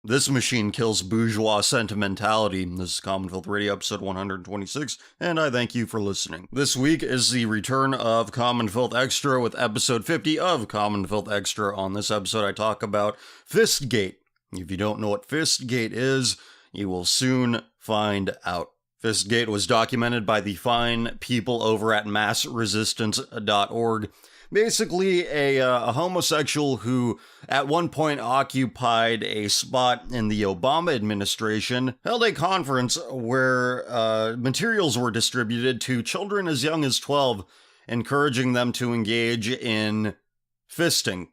This machine kills bourgeois sentimentality. This is Common Filth Radio, episode 126, and I thank you for listening. This week is the return of Common Filth Extra with episode 50 of Common Filth Extra. On this episode, I talk about Fistgate. If you don't know what Fistgate is, you will soon find out. Fistgate was documented by the fine people over at massresistance.org. Basically, a homosexual who at one point occupied a spot in the Obama administration held a conference where materials were distributed to children as young as 12, encouraging them to engage in fisting.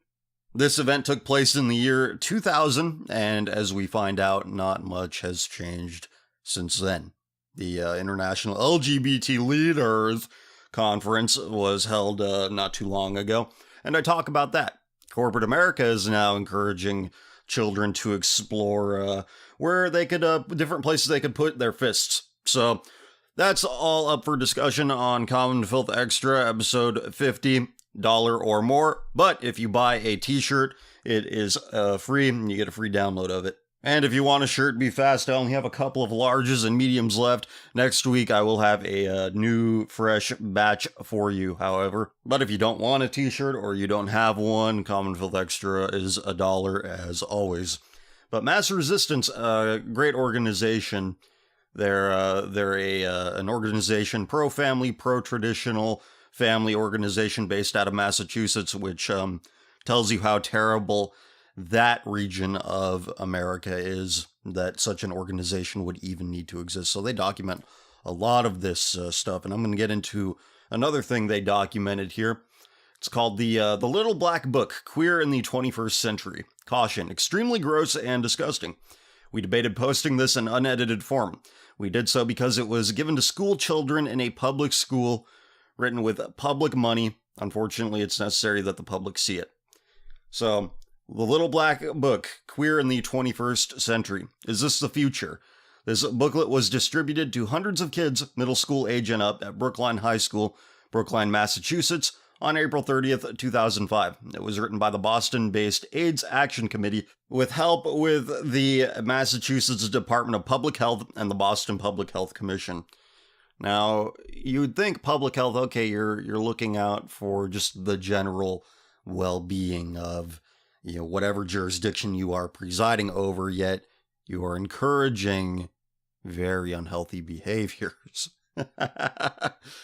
This event took place in the year 2000, and as we find out, not much has changed since then. The International LGBT Leaders Conference was held not too long ago, and I talk about that. Corporate America is now encouraging children to explore where they could, different places they could put their fists. So that's all up for discussion on Common Filth Extra, episode 50, $1 or more. But if you buy a t-shirt, it is free, and you get a free download of it. And if you want a shirt, be fast. I only have a couple of larges and mediums left. Next week, I will have a new, fresh batch for you, however. But if you don't want a t-shirt or you don't have one, Common Filth Extra is $1 as always. But Mass Resistance, great organization. They're an organization, pro-family, pro-traditional family organization based out of Massachusetts, which tells you how terrible that region of America is, that such an organization would even need to exist. So they document a lot of this stuff, and I'm going to get into another thing they documented here. It's called the Little Black Book, Queer in the 21st Century. Caution, extremely gross and disgusting. We debated posting this in unedited form. We did so because it was given to school children in a public school, written with public money. Unfortunately, it's necessary that the public see it. So, The Little Black Book, Queer in the 21st Century. Is this the future? This booklet was distributed to hundreds of kids, middle school age and up, at Brookline High School, Brookline, Massachusetts, on April 30th, 2005. It was written by the Boston-based AIDS Action Committee with help with the Massachusetts Department of Public Health and the Boston Public Health Commission. Now, you'd think public health, okay, you're looking out for just the general well-being of whatever jurisdiction you are presiding over, yet you are encouraging very unhealthy behaviors.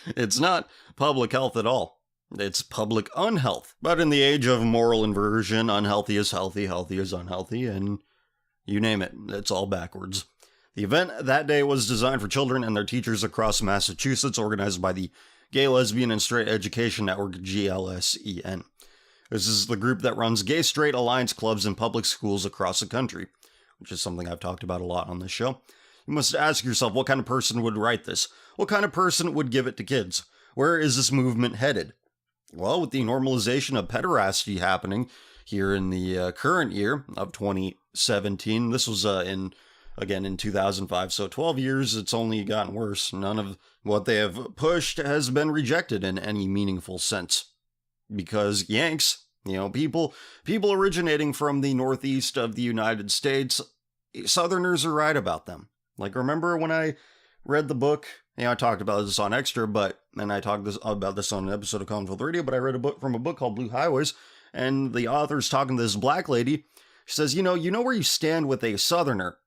It's not public health at all. It's public unhealth. But in the age of moral inversion, unhealthy is healthy, healthy is unhealthy, and you name it, it's all backwards. The event that day was designed for children and their teachers across Massachusetts, organized by the Gay, Lesbian, and Straight Education Network, GLSEN. This is the group that runs gay straight alliance clubs in public schools across the country, which is something I've talked about a lot on this show. You must ask yourself, what kind of person would write this? What kind of person would give it to kids? Where is this movement headed? Well, with the normalization of pederasty happening here in the current year of 2017, this was in 2005, so 12 years, it's only gotten worse. None of what they have pushed has been rejected in any meaningful sense. Because Yanks, people originating from the northeast of the United States, Southerners are right about them. Like, remember when I read the book? I talked about this on Extra, and I talked about this on an episode of Common Filth Radio, but I read a book from a book called Blue Highways, and the author's talking to this black lady. She says, you know where you stand with a Southerner.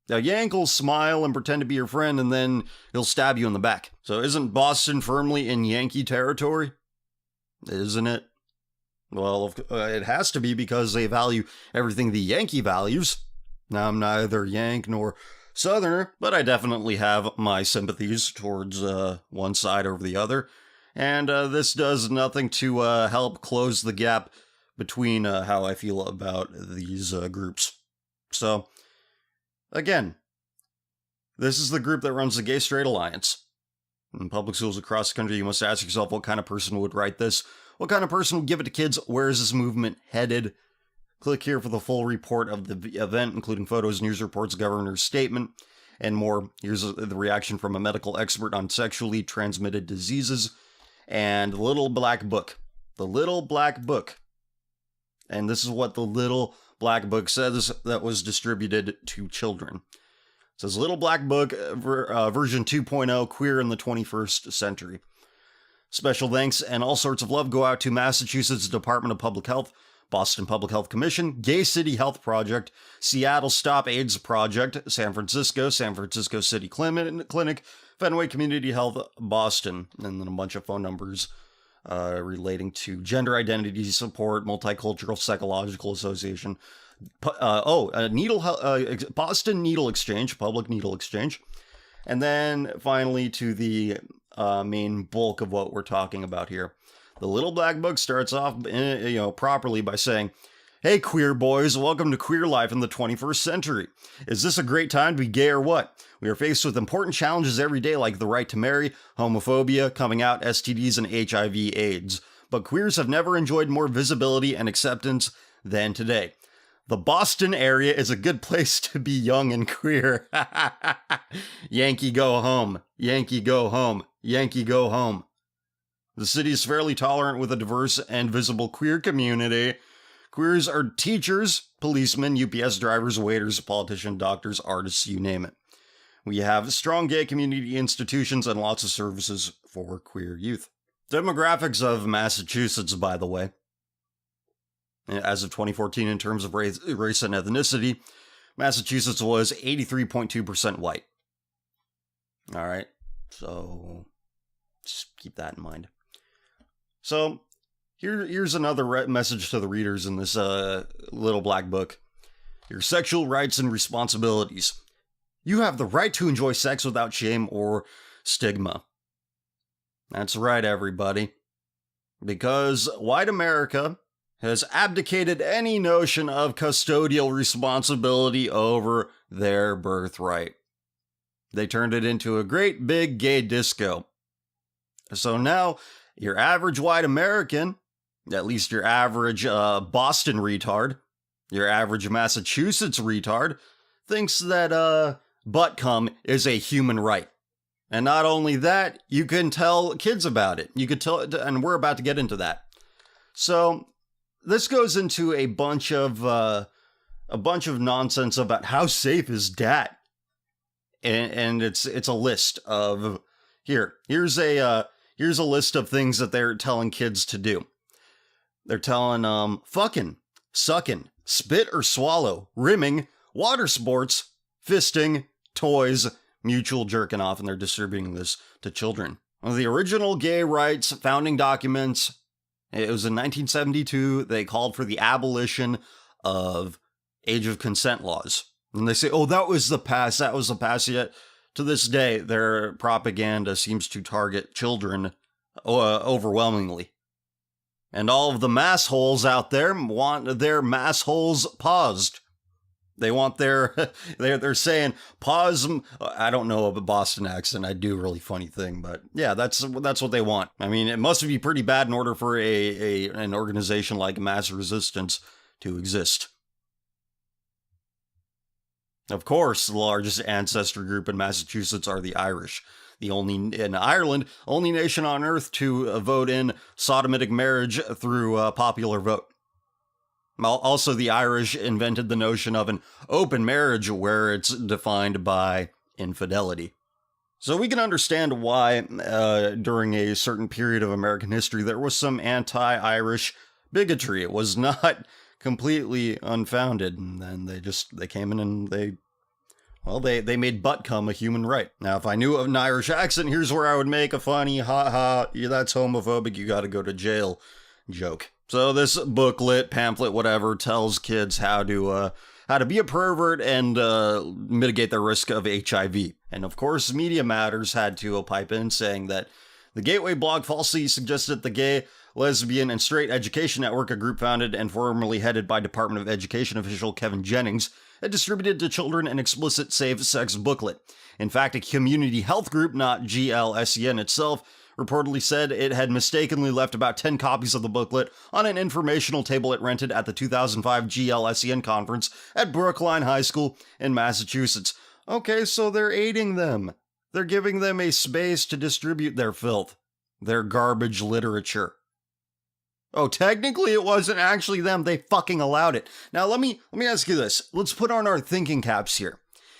A Yank will smile and pretend to be your friend, and then he'll stab you in the back. So isn't Boston firmly in Yankee territory? Isn't it? Well, it has to be, because they value everything the Yankee values. Now, I'm neither Yank nor Southerner, but I definitely have my sympathies towards one side over the other. And this does nothing to help close the gap between how I feel about these groups. So, again, this is the group that runs the Gay Straight Alliance. In public schools across the country, you must ask yourself, what kind of person would write this? What kind of person would give it to kids? Where is this movement headed? Click here for the full report of the event, including photos, news reports, governor's statement, and more. Here's the reaction from a medical expert on sexually transmitted diseases, and the Little Black Book. The Little Black Book. And this is what the Little Black Book says that was distributed to children. It says Little Black Book version 2.0, Queer in the 21st Century. Special thanks and all sorts of love go out to Massachusetts Department of Public Health, Boston Public Health Commission, Gay City Health Project, Seattle Stop AIDS Project, San Francisco City Clinic, Fenway Community Health, Boston, and then a bunch of phone numbers relating to gender identity support, multicultural psychological association, Boston Needle Exchange, Public Needle Exchange, and then finally to the main bulk of what we're talking about here. The Little Black Book starts off, properly by saying, "Hey, queer boys, welcome to Queer Life in the 21st Century. Is this a great time to be gay or what? We are faced with important challenges every day like the right to marry, homophobia, coming out, STDs, and HIV/AIDS. But queers have never enjoyed more visibility and acceptance than today. The Boston area is a good place to be young and queer. Yankee go home. Yankee go home. Yankee go home. The city is fairly tolerant with a diverse and visible queer community. Queers are teachers, policemen, UPS drivers, waiters, politicians, doctors, artists, you name it. We have strong gay community institutions and lots of services for queer youth." Demographics of Massachusetts, by the way. As of 2014, in terms of race and ethnicity, Massachusetts was 83.2% white. All right, so just keep that in mind. So here's another message to the readers in this Little Black Book. Your sexual rights and responsibilities. You have the right to enjoy sex without shame or stigma. That's right, everybody. Because white America has abdicated any notion of custodial responsibility over their birthright. They turned it into a great big gay disco. So now, your average white American, at least your average Boston retard, your average Massachusetts retard, thinks that butt cum is a human right. And not only that, you can tell kids about it. You could tell, and we're about to get into that. So this goes into a bunch of nonsense about how safe is dat, and it's a list of here's a list of things that they're telling kids to do. They're telling fucking, sucking, spit or swallow, rimming, water sports, fisting, toys, mutual jerking off, and they're distributing this to children. One of the original gay rights founding documents, it was in 1972, they called for the abolition of age of consent laws. And they say, oh, that was the past, yet to this day, their propaganda seems to target children overwhelmingly. And all of the massholes out there want their massholes paused. They want they're saying, pause. I don't know a Boston accent. I do a really funny thing, but yeah, that's what they want. I mean, it must be pretty bad in order for an organization like Mass Resistance to exist. Of course, the largest ancestry group in Massachusetts are the Irish. In Ireland, only nation on earth to vote in sodomitic marriage through popular vote. Also, the Irish invented the notion of an open marriage where it's defined by infidelity. So we can understand why, during a certain period of American history, there was some anti-Irish bigotry. It was not completely unfounded, and then they came in and they made butt cum a human right. Now, if I knew an Irish accent, here's where I would make a funny, that's homophobic, you gotta go to jail joke. So this booklet, pamphlet, whatever, tells kids how to be a pervert and mitigate their risk of HIV. And of course, Media Matters had to pipe in saying that the Gateway blog falsely suggested the Gay, Lesbian, and Straight Education Network, a group founded and formerly headed by Department of Education official Kevin Jennings, had distributed to children an explicit safe-sex booklet. In fact, a community health group, not GLSEN itself, reportedly said it had mistakenly left about 10 copies of the booklet on an informational table it rented at the 2005 GLSEN conference at Brookline High School in Massachusetts. Okay, so they're aiding them. They're giving them a space to distribute their filth, their garbage literature. Oh, technically it wasn't actually them. They fucking allowed it. Now let me ask you this. Let's put on our thinking caps here.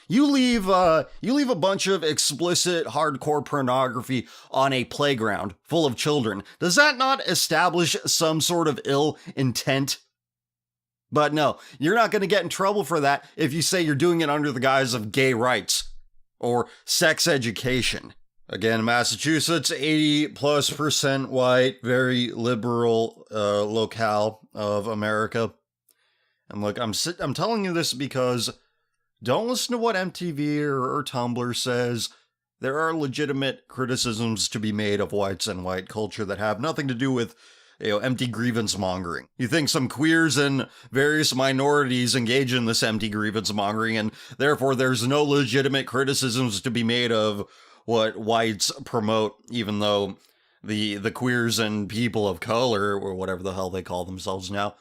You leave a bunch of explicit hardcore pornography on a playground full of children. Does that not establish some sort of ill intent? But no, you're not going to get in trouble for that if you say you're doing it under the guise of gay rights or sex education. Again, Massachusetts, 80+% white, very liberal locale of America. And look, I'm telling you this because don't listen to what MTV or Tumblr says. There are legitimate criticisms to be made of whites and white culture that have nothing to do with, empty grievance mongering. You think some queers and various minorities engage in this empty grievance mongering, and therefore there's no legitimate criticisms to be made of what whites promote, even though the queers and people of color, or whatever the hell they call themselves now,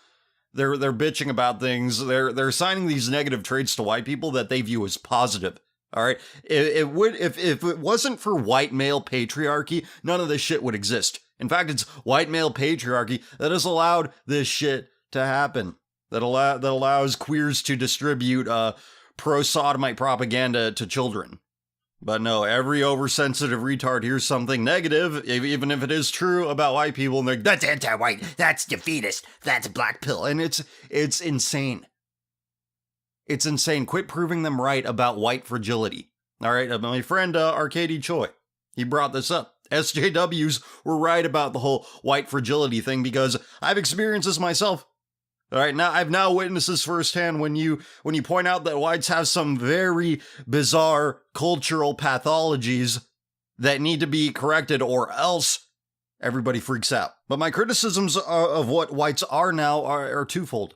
they're bitching about things. They're assigning these negative traits to white people that they view as positive. All right, if it wasn't for white male patriarchy, none of this shit would exist. In fact, it's white male patriarchy that has allowed this shit to happen. That allows queers to distribute pro-sodomite propaganda to children. But no, every oversensitive retard hears something negative, even if it is true about white people, and they're like, that's anti-white, that's defeatist, that's black pill. And it's insane. It's insane. Quit proving them right about white fragility. All right, my friend Arcady Choi, he brought this up. SJWs were right about the whole white fragility thing because I've experienced this myself. All right, now I've now witnessed this firsthand when you point out that whites have some very bizarre cultural pathologies that need to be corrected, or else everybody freaks out. But my criticisms of what whites are now are twofold.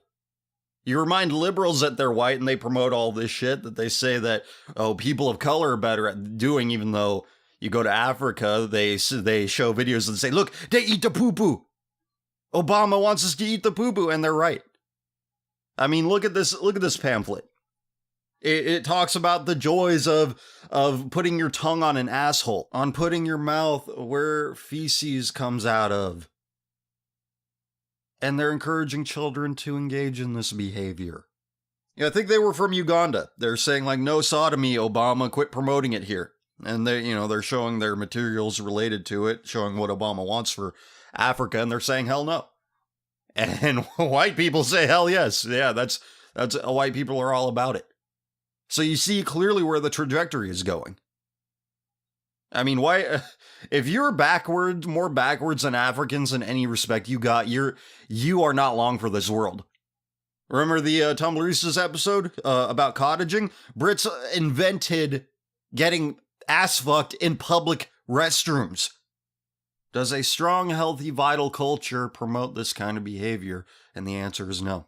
You remind liberals that they're white and they promote all this shit that they say that, oh, people of color are better at doing, even though you go to Africa, they show videos and say, look, they eat the poo-poo. Obama wants us to eat the poo-poo, and they're right. I mean, look at this pamphlet. It talks about the joys of putting your tongue on an asshole, on putting your mouth where feces comes out of. And they're encouraging children to engage in this behavior. Yeah, I think they were from Uganda. They're saying, like, no sodomy, Obama, quit promoting it here. And they're showing their materials related to it, showing what Obama wants for Africa, and they're saying hell no. And white people say hell yes. Yeah, that's white people are all about it. So you see clearly where the trajectory is going. I mean, why? If you're more backwards than Africans in any respect, you are not long for this world. Remember the Tumblristas episode about cottaging? Brits invented getting ass fucked in public restrooms. Does a strong, healthy, vital culture promote this kind of behavior? And the answer is no.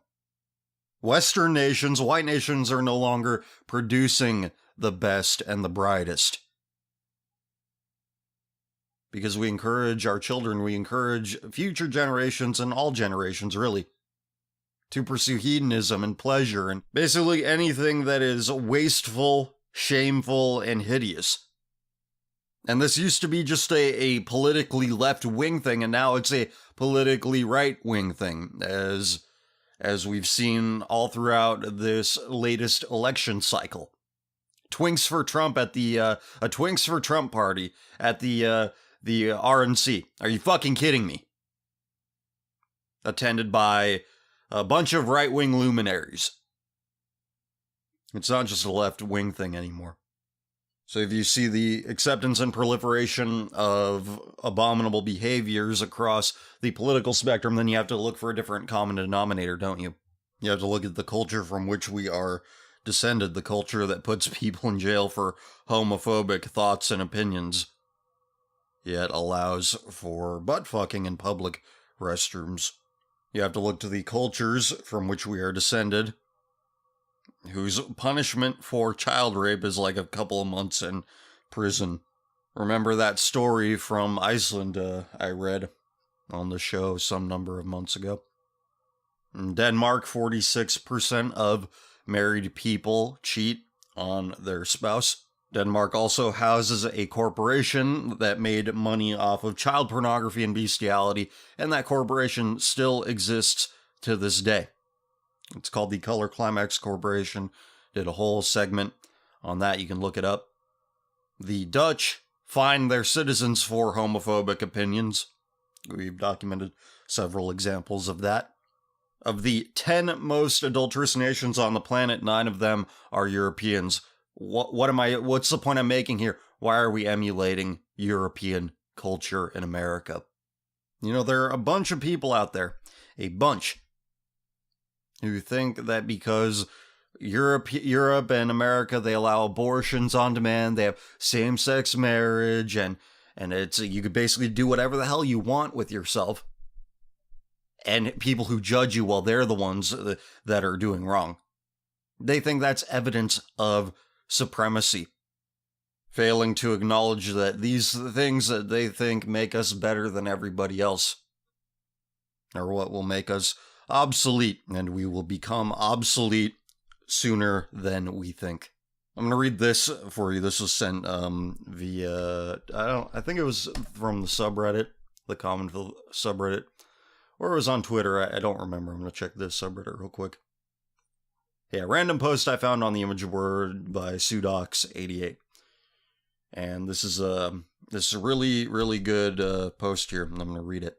Western nations, white nations, are no longer producing the best and the brightest. Because we encourage our children, we encourage future generations and all generations, really, to pursue hedonism and pleasure and basically anything that is wasteful, shameful, and hideous. And this used to be just a politically left-wing thing, and now it's a politically right-wing thing, as we've seen all throughout this latest election cycle. Twinks for Trump at a Twinks for Trump party at the RNC. Are you fucking kidding me? Attended by a bunch of right-wing luminaries. It's not just a left-wing thing anymore. So if you see the acceptance and proliferation of abominable behaviors across the political spectrum, then you have to look for a different common denominator, don't you? You have to look at the culture from which we are descended, the culture that puts people in jail for homophobic thoughts and opinions, yet allows for butt-fucking in public restrooms. You have to look to the cultures from which we are descended, whose punishment for child rape is like a couple of months in prison. Remember that story from Iceland I read on the show some number of months ago? In Denmark, 46% of married people cheat on their spouse. Denmark also houses a corporation that made money off of child pornography and bestiality, and that corporation still exists to this day. It's called the Color Climax Corporation. Did a whole segment on that. You can look it up. The Dutch fine their citizens for homophobic opinions. We've documented several examples of that. Of the 10 most adulterous nations on the planet, 9 of them are Europeans. What's the point I'm making here? Why are we emulating European culture in America? You know, there are a bunch of people out there, a bunch, who think that because Europe and America, they allow abortions on demand, they have same-sex marriage, and it's you could basically do whatever the hell you want with yourself. And people who judge you, well, they're the ones that are doing wrong. They think that's evidence of supremacy, failing to acknowledge that these things that they think make us better than everybody else are what will make us obsolete, and we will become obsolete sooner than we think. I'm gonna read this for you. This was sent via I think it was from the subreddit, the Commonfield subreddit, or it was on Twitter. I don't remember. I'm gonna check this subreddit real quick. Yeah, random post I found on the image board by Sudox88, and this is a really, really good post here. I'm gonna read it,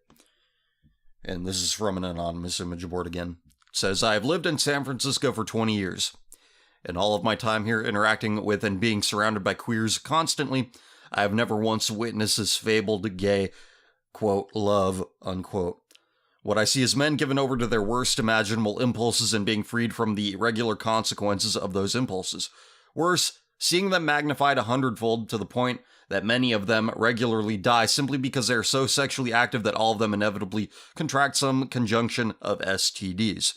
and this is from an anonymous image board again. It says, "I have lived in San Francisco for 20 years. In all of my time here interacting with and being surrounded by queers constantly, I have never once witnessed this fabled gay, quote, love, unquote. What I see is men given over to their worst imaginable impulses and being freed from the regular consequences of those impulses. Worse, seeing them magnified 100-fold to the point that many of them regularly die simply because they are so sexually active that all of them inevitably contract some conjunction of STDs.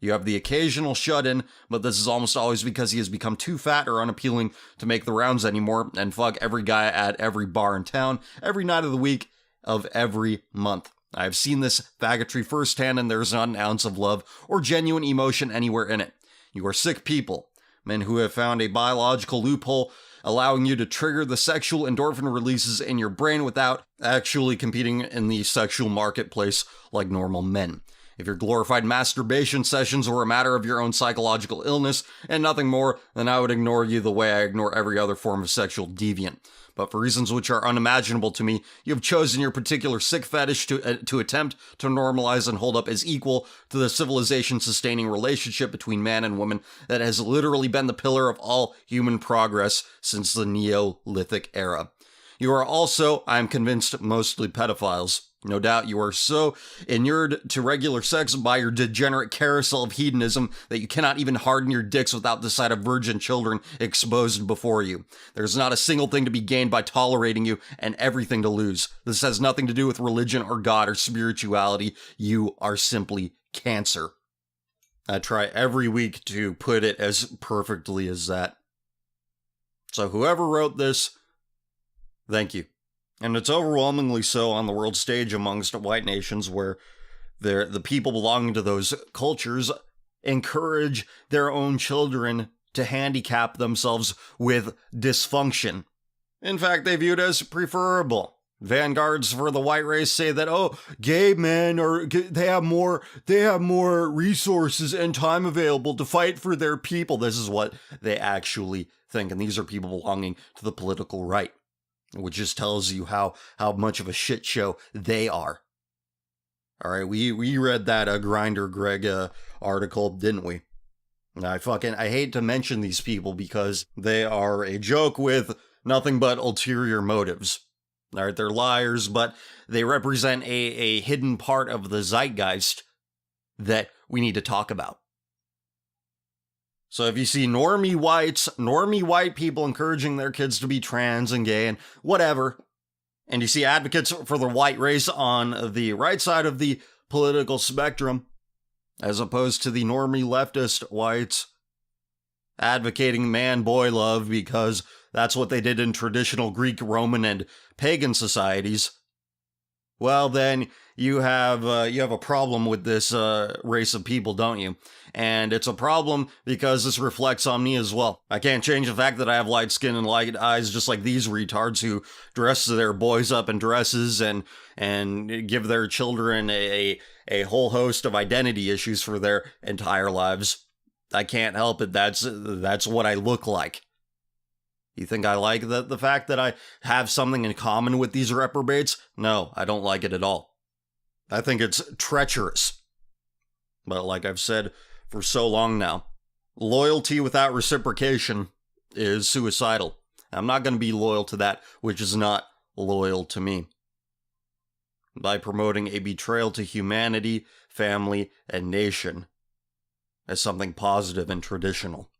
You have the occasional shut-in, but this is almost always because he has become too fat or unappealing to make the rounds anymore and fuck every guy at every bar in town, every night of the week, of every month. I have seen this faggotry firsthand, and there is not an ounce of love or genuine emotion anywhere in it. You are sick people, men who have found a biological loophole allowing you to trigger the sexual endorphin releases in your brain without actually competing in the sexual marketplace like normal men. If your glorified masturbation sessions were a matter of your own psychological illness and nothing more, then I would ignore you the way I ignore every other form of sexual deviant. But for reasons which are unimaginable to me, you have chosen your particular sick fetish to attempt to normalize and hold up as equal to the civilization-sustaining relationship between man and woman that has literally been the pillar of all human progress since the Neolithic era. You are also, I am convinced, mostly pedophiles. No doubt you are so inured to regular sex by your degenerate carousel of hedonism that you cannot even harden your dicks without the sight of virgin children exposed before you. There's not a single thing to be gained by tolerating you and everything to lose. This has nothing to do with religion or God or spirituality. You are simply cancer." I try every week to put it as perfectly as that. So whoever wrote this, thank you. And it's overwhelmingly so on the world stage amongst white nations where the people belonging to those cultures encourage their own children to handicap themselves with dysfunction. In fact, they view it as preferable. Vanguards for the white race say that, oh, gay men they have more resources and time available to fight for their people. This is what they actually think, and these are people belonging to the political right, which just tells you how much of a shit show they are. All right, we read that Grindr Greg article, didn't we? And I hate to mention these people because they are a joke with nothing but ulterior motives. All right, they're liars, but they represent a hidden part of the zeitgeist that we need to talk about. So if you see normie white people encouraging their kids to be trans and gay and whatever, and you see advocates for the white race on the right side of the political spectrum, as opposed to the normie leftist whites advocating man-boy love because that's what they did in traditional Greek, Roman, and pagan societies, well then, you have a problem with this race of people, don't you? And it's a problem because this reflects on me as well. I can't change the fact that I have light skin and light eyes, just like these retards who dress their boys up in dresses and give their children a whole host of identity issues for their entire lives. I can't help it. That's what I look like. You think I like the fact that I have something in common with these reprobates? No, I don't like it at all. I think it's treacherous. But like I've said for so long now, loyalty without reciprocation is suicidal. I'm not going to be loyal to that which is not loyal to me. By promoting a betrayal to humanity, family, and nation as something positive and traditional.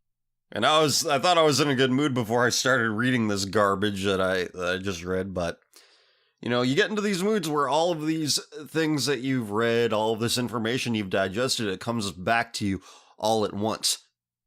And I thought I was in a good mood before I started reading this garbage that I just read, but you know, you get into these moods where all of these things that you've read, all of this information you've digested, it comes back to you all at once.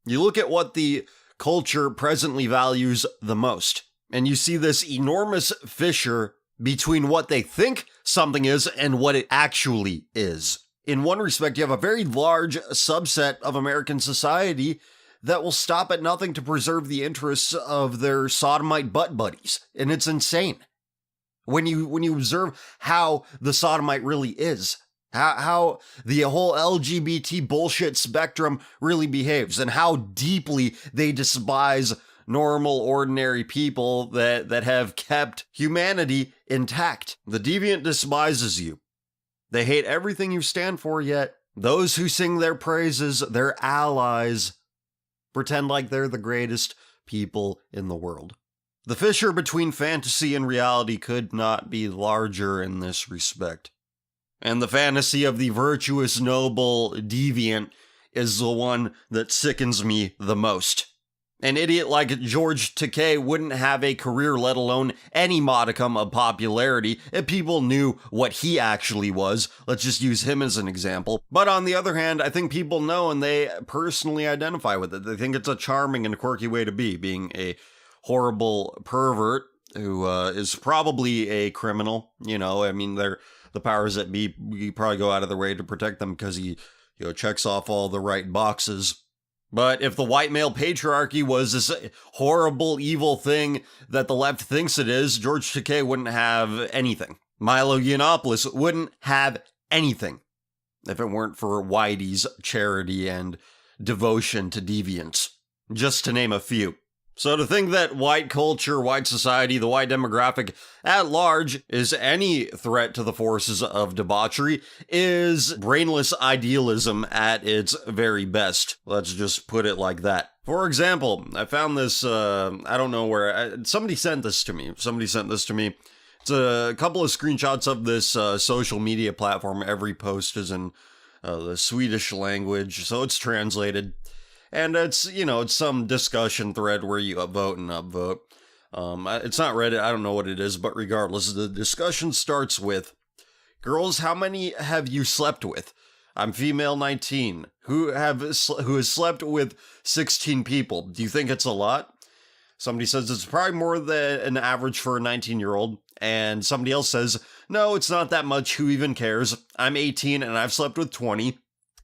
You look at what the culture presently values the most, and you see this enormous fissure between what they think something is and what it actually is. In one respect, you have a very large subset of American society that will stop at nothing to preserve the interests of their sodomite butt buddies, and it's insane. When you observe how the sodomite really is, how the whole LGBT bullshit spectrum really behaves, and how deeply they despise normal, ordinary people that have kept humanity intact. The deviant despises you. They hate everything you stand for, yet those who sing their praises, their allies, pretend like they're the greatest people in the world. The fissure between fantasy and reality could not be larger in this respect. And the fantasy of the virtuous, noble deviant is the one that sickens me the most. An idiot like George Takei wouldn't have a career, let alone any modicum of popularity, if people knew what he actually was. Let's just use him as an example. But on the other hand, I think people know and they personally identify with it. They think it's a charming and quirky way to be, being a horrible pervert who is probably a criminal. You know, I mean, the powers that be, you probably go out of their way to protect them because he, you know, checks off all the right boxes. But if the white male patriarchy was this horrible, evil thing that the left thinks it is, George Takei wouldn't have anything. Milo Yiannopoulos wouldn't have anything if it weren't for Whitey's charity and devotion to deviance, just to name a few. So to think that white culture, white society, the white demographic at large is any threat to the forces of debauchery is brainless idealism at its very best. Let's just put it like that. For example, I found this, I don't know where, somebody sent this to me. It's a couple of screenshots of this social media platform. Every post is in the Swedish language, so it's translated. And it's, you know, it's some discussion thread where you upvote and upvote. It's not Reddit, I don't know what it is, but regardless, the discussion starts with, girls, how many have you slept with? I'm female 19. Who has slept with 16 people? Do you think it's a lot? Somebody says it's probably more than an average for a 19-year-old. And somebody else says, no, it's not that much. Who even cares? I'm 18 and I've slept with 20.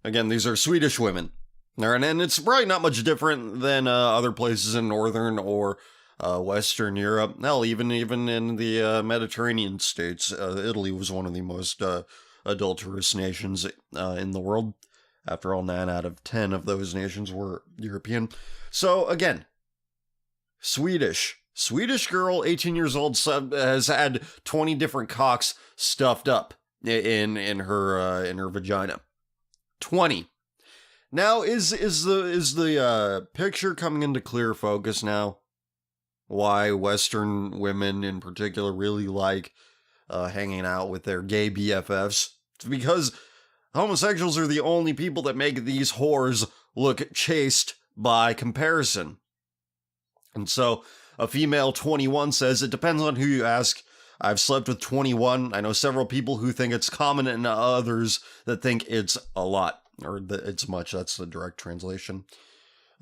Again, these are Swedish women. And it's probably not much different than other places in Northern or Western Europe. Hell, even in the Mediterranean states, Italy was one of the most adulterous nations in the world. After all, 9 out of 10 of those nations were European. So again, Swedish girl, 18 years old, has had 20 different cocks stuffed up in her vagina. 20. Now, is the picture coming into clear focus now? Why Western women in particular really like hanging out with their gay BFFs? It's because homosexuals are the only people that make these whores look chaste by comparison. And so, a female 21 says, it depends on who you ask. I've slept with 21. I know several people who think it's common and others that think it's a lot. Or it's much, that's the direct translation.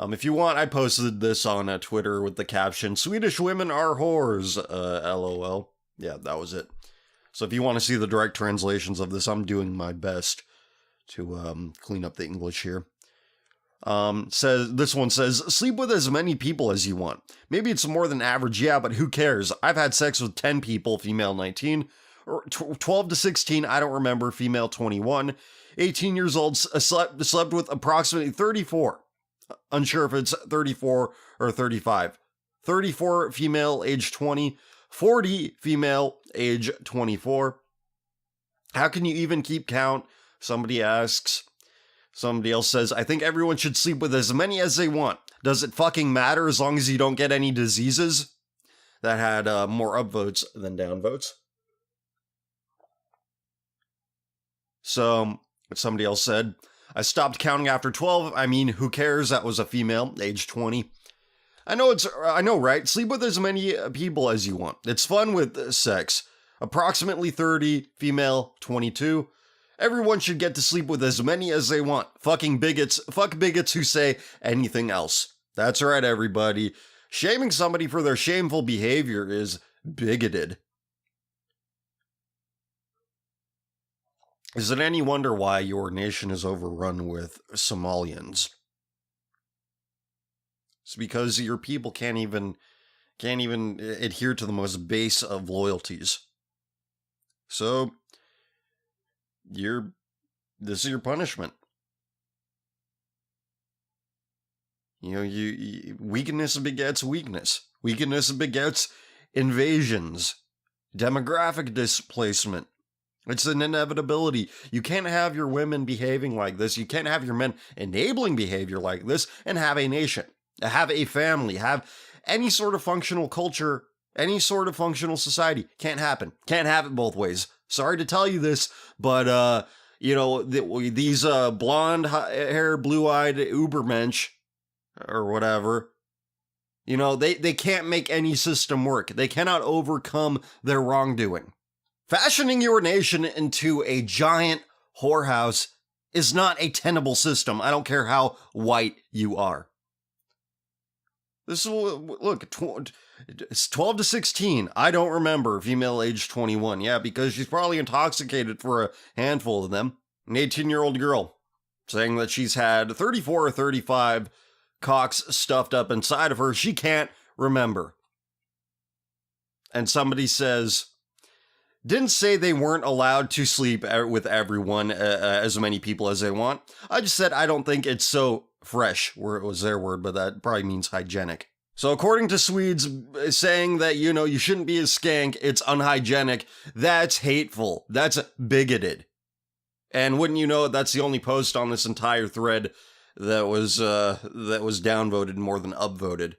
If you want, I posted this on Twitter with the caption, Swedish women are whores, LOL. Yeah, that was it. So if you want to see the direct translations of this, I'm doing my best to clean up the English here. This one says, sleep with as many people as you want. Maybe it's more than average, yeah, but who cares? I've had sex with 10 people, female 19, or 12 to 16, I don't remember, female 21, 18 years old, slept with approximately 34. Unsure if it's 34 or 35. 34 female, age 20, 40 female, age 24. How can you even keep count? Somebody asks. Somebody else says, I think everyone should sleep with as many as they want. Does it fucking matter as long as you don't get any diseases? That had more upvotes than downvotes. So, somebody else said, I stopped counting after 12. I mean, who cares? That was a female, age 20. I know, right? Sleep with as many people as you want. It's fun with sex. Approximately 30, female, 22. Everyone should get to sleep with as many as they want. Fuck bigots who say anything else. That's right, everybody. Shaming somebody for their shameful behavior is bigoted. Is it any wonder why your nation is overrun with Somalians? It's because your people can't even adhere to the most base of loyalties. So, this is your punishment. Weakness begets weakness. Weakness begets invasions, demographic displacement. It's an inevitability. You can't have your women behaving like this. You can't have your men enabling behavior like this and have a nation, have a family, have any sort of functional culture, any sort of functional society. Can't happen. Can't have it both ways. Sorry to tell you this, but, these blonde hair, blue-eyed Ubermensch, or whatever, they can't make any system work. They cannot overcome their wrongdoing. Fashioning your nation into a giant whorehouse is not a tenable system. I don't care how white you are. It's 12 to 16. I don't remember. Female age 21. Yeah, because she's probably intoxicated for a handful of them. An 18-year-old girl saying that she's had 34 or 35 cocks stuffed up inside of her. She can't remember. And somebody says, didn't say they weren't allowed to sleep with everyone, as many people as they want. I just said I don't think it's so fresh, where it was their word, but that probably means hygienic. So according to Swedes saying that, you shouldn't be a skank, it's unhygienic, that's hateful. That's bigoted. And wouldn't you know, that's the only post on this entire thread that was downvoted more than upvoted.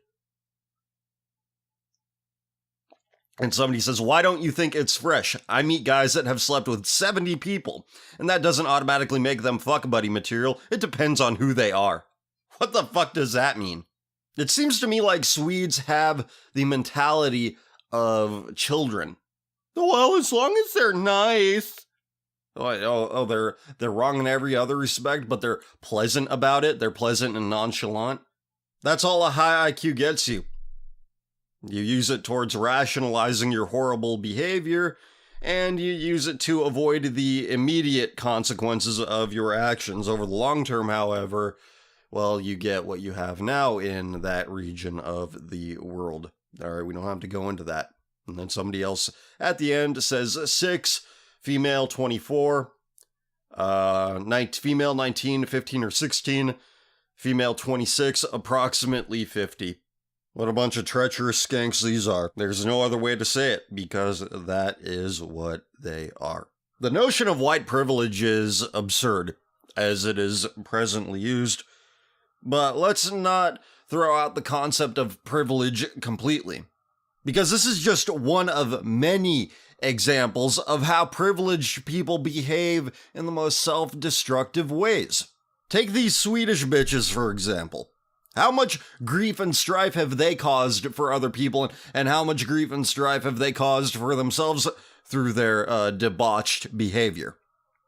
And somebody says, why don't you think it's fresh? I meet guys that have slept with 70 people, and that doesn't automatically make them fuck buddy material. It depends on who they are. What the fuck does that mean? It seems to me like Swedes have the mentality of children. Well, as long as they're nice. They're wrong in every other respect, but they're pleasant about it. They're pleasant and nonchalant. That's all a high IQ gets you. You use it towards rationalizing your horrible behavior, and you use it to avoid the immediate consequences of your actions. Over the long term, however, well, you get what you have now in that region of the world. All right, we don't have to go into that. And then somebody else at the end says 6, female 24, female 19, 15 or 16, female 26, approximately 50. What a bunch of treacherous skanks these are. There's no other way to say it, because that is what they are. The notion of white privilege is absurd, as it is presently used, but let's not throw out the concept of privilege completely, because this is just one of many examples of how privileged people behave in the most self-destructive ways. Take these Swedish bitches, for example. How much grief and strife have they caused for other people, and how much grief and strife have they caused for themselves through their debauched behavior?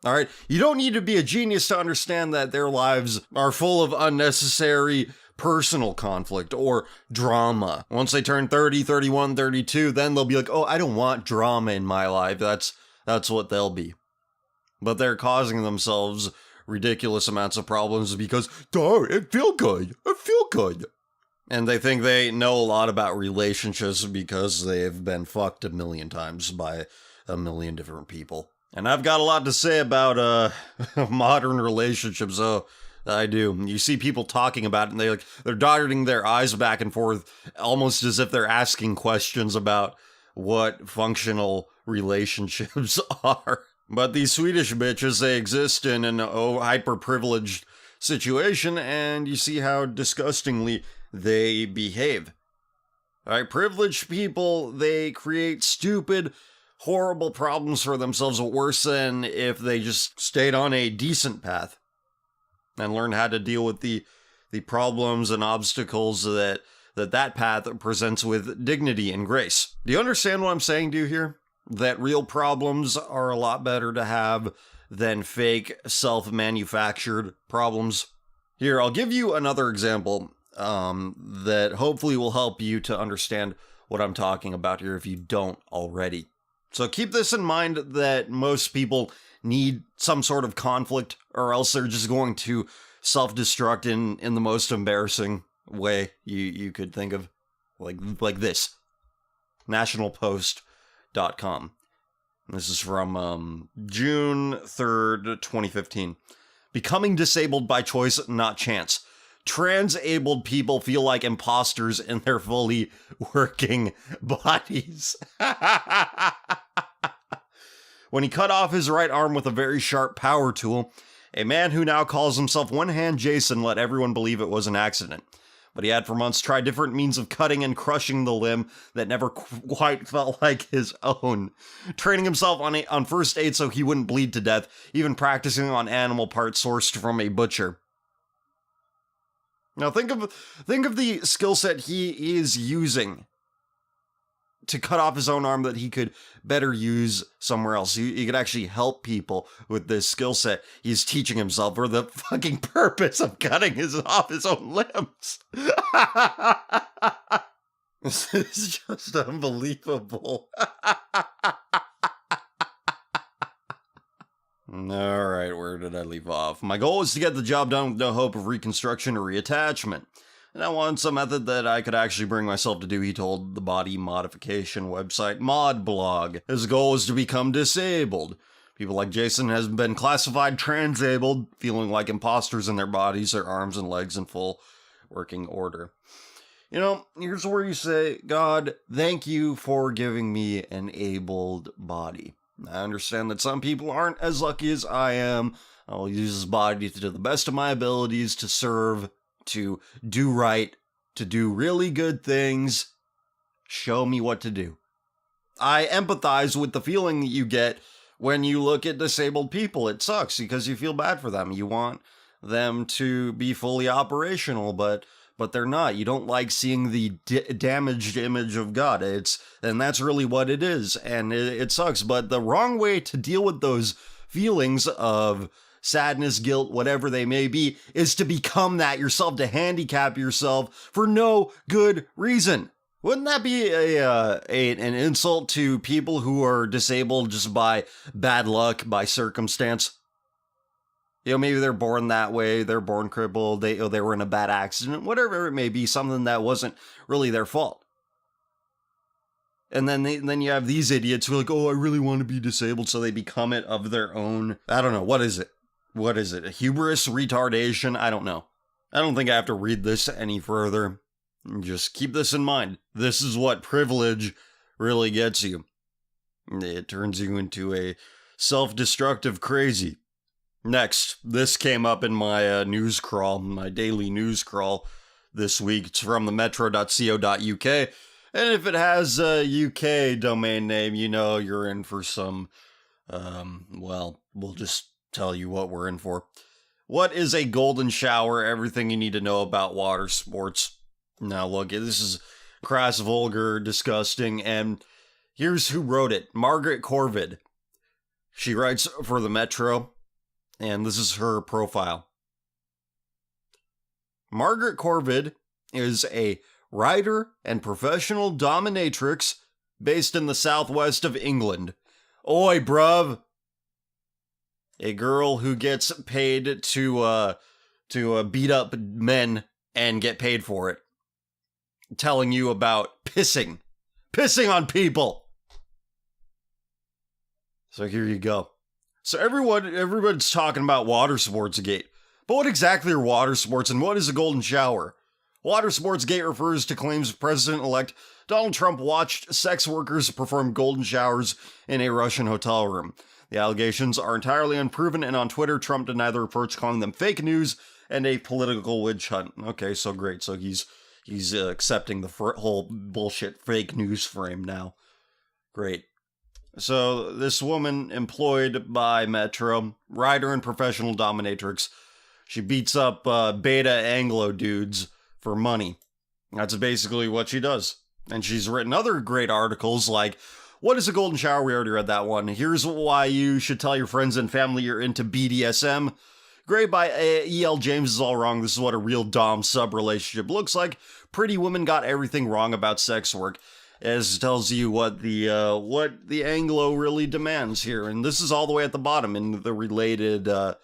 All right, you don't need to be a genius to understand that their lives are full of unnecessary personal conflict or drama. Once they turn 30, 31, 32, then they'll be like, oh, I don't want drama in my life. That's that's what they'll be. But they're causing themselves ridiculous amounts of problems because, duh, it feel good. It feel good. And they think they know a lot about relationships because they've been fucked a million times by a million different people. And I've got a lot to say about modern relationships, oh, I do. You see people talking about it and they're darting their eyes back and forth almost as if they're asking questions about what functional relationships are. But these Swedish bitches, they exist in an hyper-privileged situation, and you see how disgustingly they behave. Alright, privileged people, they create stupid, horrible problems for themselves worse than if they just stayed on a decent path and learned how to deal with the problems and obstacles that path presents with dignity and grace. Do you understand what I'm saying to you here? That real problems are a lot better to have than fake, self-manufactured problems. Here, I'll give you another example that hopefully will help you to understand what I'm talking about here if you don't already. So keep this in mind that most people need some sort of conflict or else they're just going to self-destruct in the most embarrassing way you could think of. Like this. nationalpost.com. This is from June 3rd, 2015. Becoming disabled by choice, not chance. Trans-abled people feel like imposters in their fully working bodies. When he cut off his right arm with a very sharp power tool, a man who now calls himself One Hand Jason let everyone believe it was an accident. But he had for months tried different means of cutting and crushing the limb that never quite felt like his own. Training himself on first aid so he wouldn't bleed to death, even practicing on animal parts sourced from a butcher. Now think of the skill set he is using to cut off his own arm that he could better use somewhere else. He could actually help people with this skill set he's teaching himself for the fucking purpose of cutting off his own limbs. This is just unbelievable. Alright, where did I leave off? My goal was to get the job done with no hope of reconstruction or reattachment. And I wanted some method that I could actually bring myself to do, he told the body modification website ModBlog. His goal was to become disabled. People like Jason has been classified transabled, feeling like imposters in their bodies, their arms and legs in full working order. You know, here's where you say, God, thank you for giving me an abled body. I understand that some people aren't as lucky as I am. I'll use this body to the best of my abilities to serve, to do right, to do really good things. Show me what to do. I empathize with the feeling that you get when you look at disabled people. It sucks because you feel bad for them. You want them to be fully operational, but they're not. You don't like seeing the damaged image of God. And that's really what it is. And it sucks. But the wrong way to deal with those feelings of sadness, guilt, whatever they may be, is to become that yourself, to handicap yourself for no good reason. Wouldn't that be an insult to people who are disabled just by bad luck, by circumstance? You know, maybe they're born that way, they're born crippled, they were in a bad accident, whatever it may be, something that wasn't really their fault. And then you have these idiots who are like, oh, I really want to be disabled, so they become it of their own. I don't know, what is it? What is it? A hubris? Retardation? I don't know. I don't think I have to read this any further. Just keep this in mind. This is what privilege really gets you. It turns you into a self-destructive crazy. Next, this came up in my news crawl, my daily news crawl this week. It's from the metro.co.uk. And if it has a UK domain name, you know you're in for some, well, we'll just tell you what we're in for. What is a golden shower? Everything you need to know about water sports. Now look, this is crass, vulgar, disgusting, and here's who wrote it. Margaret Corvid. She writes for the Metro, and this is her profile. Margaret Corvid is a writer and professional dominatrix based in the southwest of England. Oi, bruv. A girl who gets paid to beat up men and get paid for it. Telling you about pissing on people. So here you go. So everyone's talking about water sports gate. But what exactly are water sports and what is a golden shower? Water sports gate refers to claims President-elect Donald Trump watched sex workers perform golden showers in a Russian hotel room. The allegations are entirely unproven, and on Twitter, Trump denied the reports, calling them fake news and a political witch hunt. Okay, so great. So he's accepting the whole bullshit fake news frame now. Great. So this woman employed by Metro, writer and professional dominatrix, she beats up beta Anglo dudes for money. That's basically what she does. And she's written other great articles like, what is a golden shower? We already read that one. Here's why you should tell your friends and family you're into BDSM. Great by E.L. James is all wrong. This is what a real dom-sub relationship looks like. Pretty Woman got everything wrong about sex work. As tells you what the Anglo really demands here. And this is all the way at the bottom in the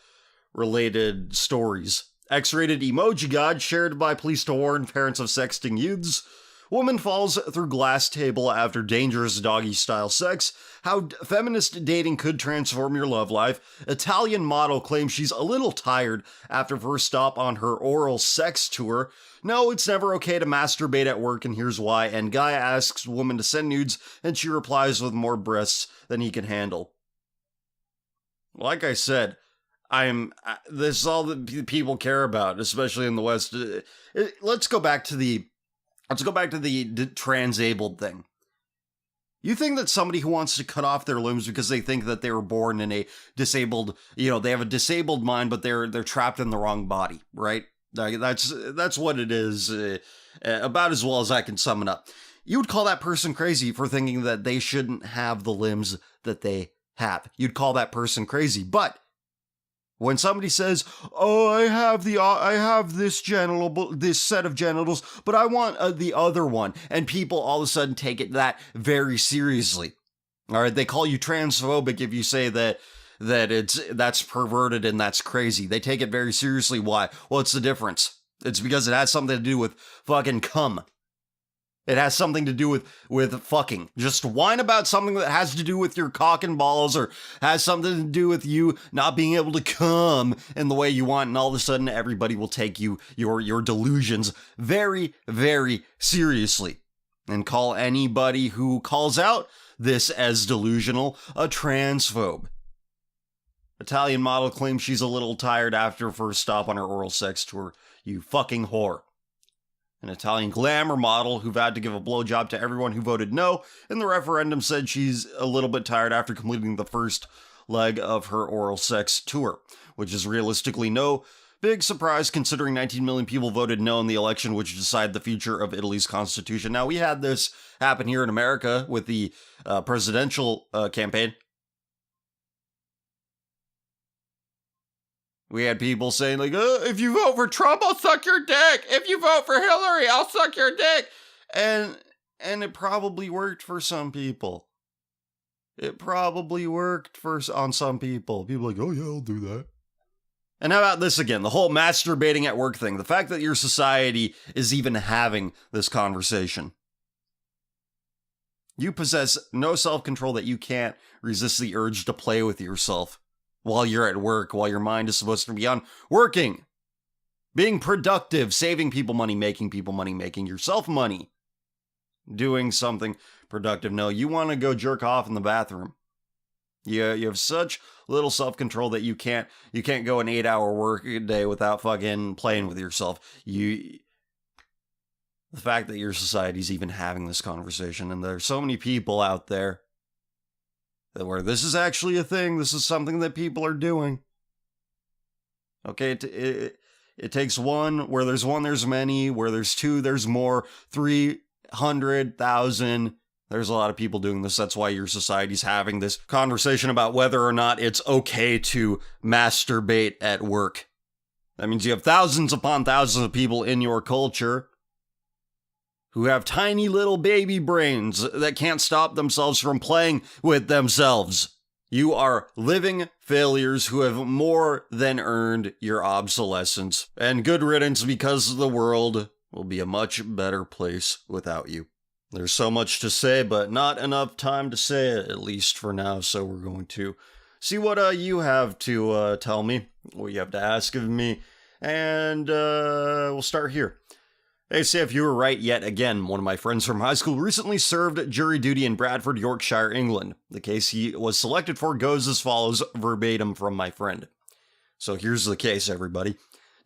related stories. X-rated emoji god shared by police to warn parents of sexting youths. Woman falls through glass table after dangerous doggy-style sex. How feminist dating could transform your love life. Italian model claims she's a little tired after first stop on her oral sex tour. No, it's never okay to masturbate at work, and here's why. And guy asks woman to send nudes, and she replies with more breasts than he can handle. Like I said, this is all that people care about, especially in the West. Let's go back to the transabled thing. You think that somebody who wants to cut off their limbs because they think that they were born in a disabled, they have a disabled mind, but they're trapped in the wrong body, right? That's what it is, about as well as I can sum it up. You would call that person crazy for thinking that they shouldn't have the limbs that they have. You'd call that person crazy, but when somebody says, "Oh, I have this set of genitals, but I want the other one," and people all of a sudden take it that very seriously. All right, they call you transphobic if you say that's perverted and that's crazy. They take it very seriously. Why? What's the difference? It's because it has something to do with fucking cum. It has something to do with fucking. Just whine about something that has to do with your cock and balls or has something to do with you not being able to come in the way you want, and all of a sudden everybody will take your delusions very, very seriously and call anybody who calls out this as delusional a transphobe. Italian model claims she's a little tired after first stop on her oral sex tour. You fucking whore. An Italian glamour model who vowed to give a blowjob to everyone who voted no in the referendum said she's a little bit tired after completing the first leg of her oral sex tour, which is realistically no big surprise considering 19 million people voted no in the election which decided the future of Italy's constitution. Now, we had this happen here in America with the presidential campaign. We had people saying, like, if you vote for Trump, I'll suck your dick. If you vote for Hillary, I'll suck your dick. And it probably worked for some people. It probably worked on some people. People are like, oh yeah, I'll do that. And how about this again? The whole masturbating at work thing. The fact that your society is even having this conversation. You possess no self-control that you can't resist the urge to play with yourself while you're at work, while your mind is supposed to be on working, being productive, saving people money, making yourself money, doing something productive. No, you want to go jerk off in the bathroom. You have such little self-control that you can't go an 8-hour work day without fucking playing with yourself. The fact that your society's even having this conversation, and there's so many people out there where this is actually a thing. This is something that people are doing. Okay, it takes one. Where there's one, there's many. Where there's two, there's more. 300,000. There's a lot of people doing this. That's why your society's having this conversation about whether or not it's okay to masturbate at work. That means you have thousands upon thousands of people in your culture who have tiny little baby brains that can't stop themselves from playing with themselves. You are living failures who have more than earned your obsolescence. And good riddance, because the world will be a much better place without you. There's so much to say, but not enough time to say it, at least for now, so we're going to see what you have to tell me, what you have to ask of me, and we'll start here. Hey, say if you were right yet again, one of my friends from high school recently served jury duty in Bradford, Yorkshire, England. The case he was selected for goes as follows, verbatim from my friend. So here's the case, everybody.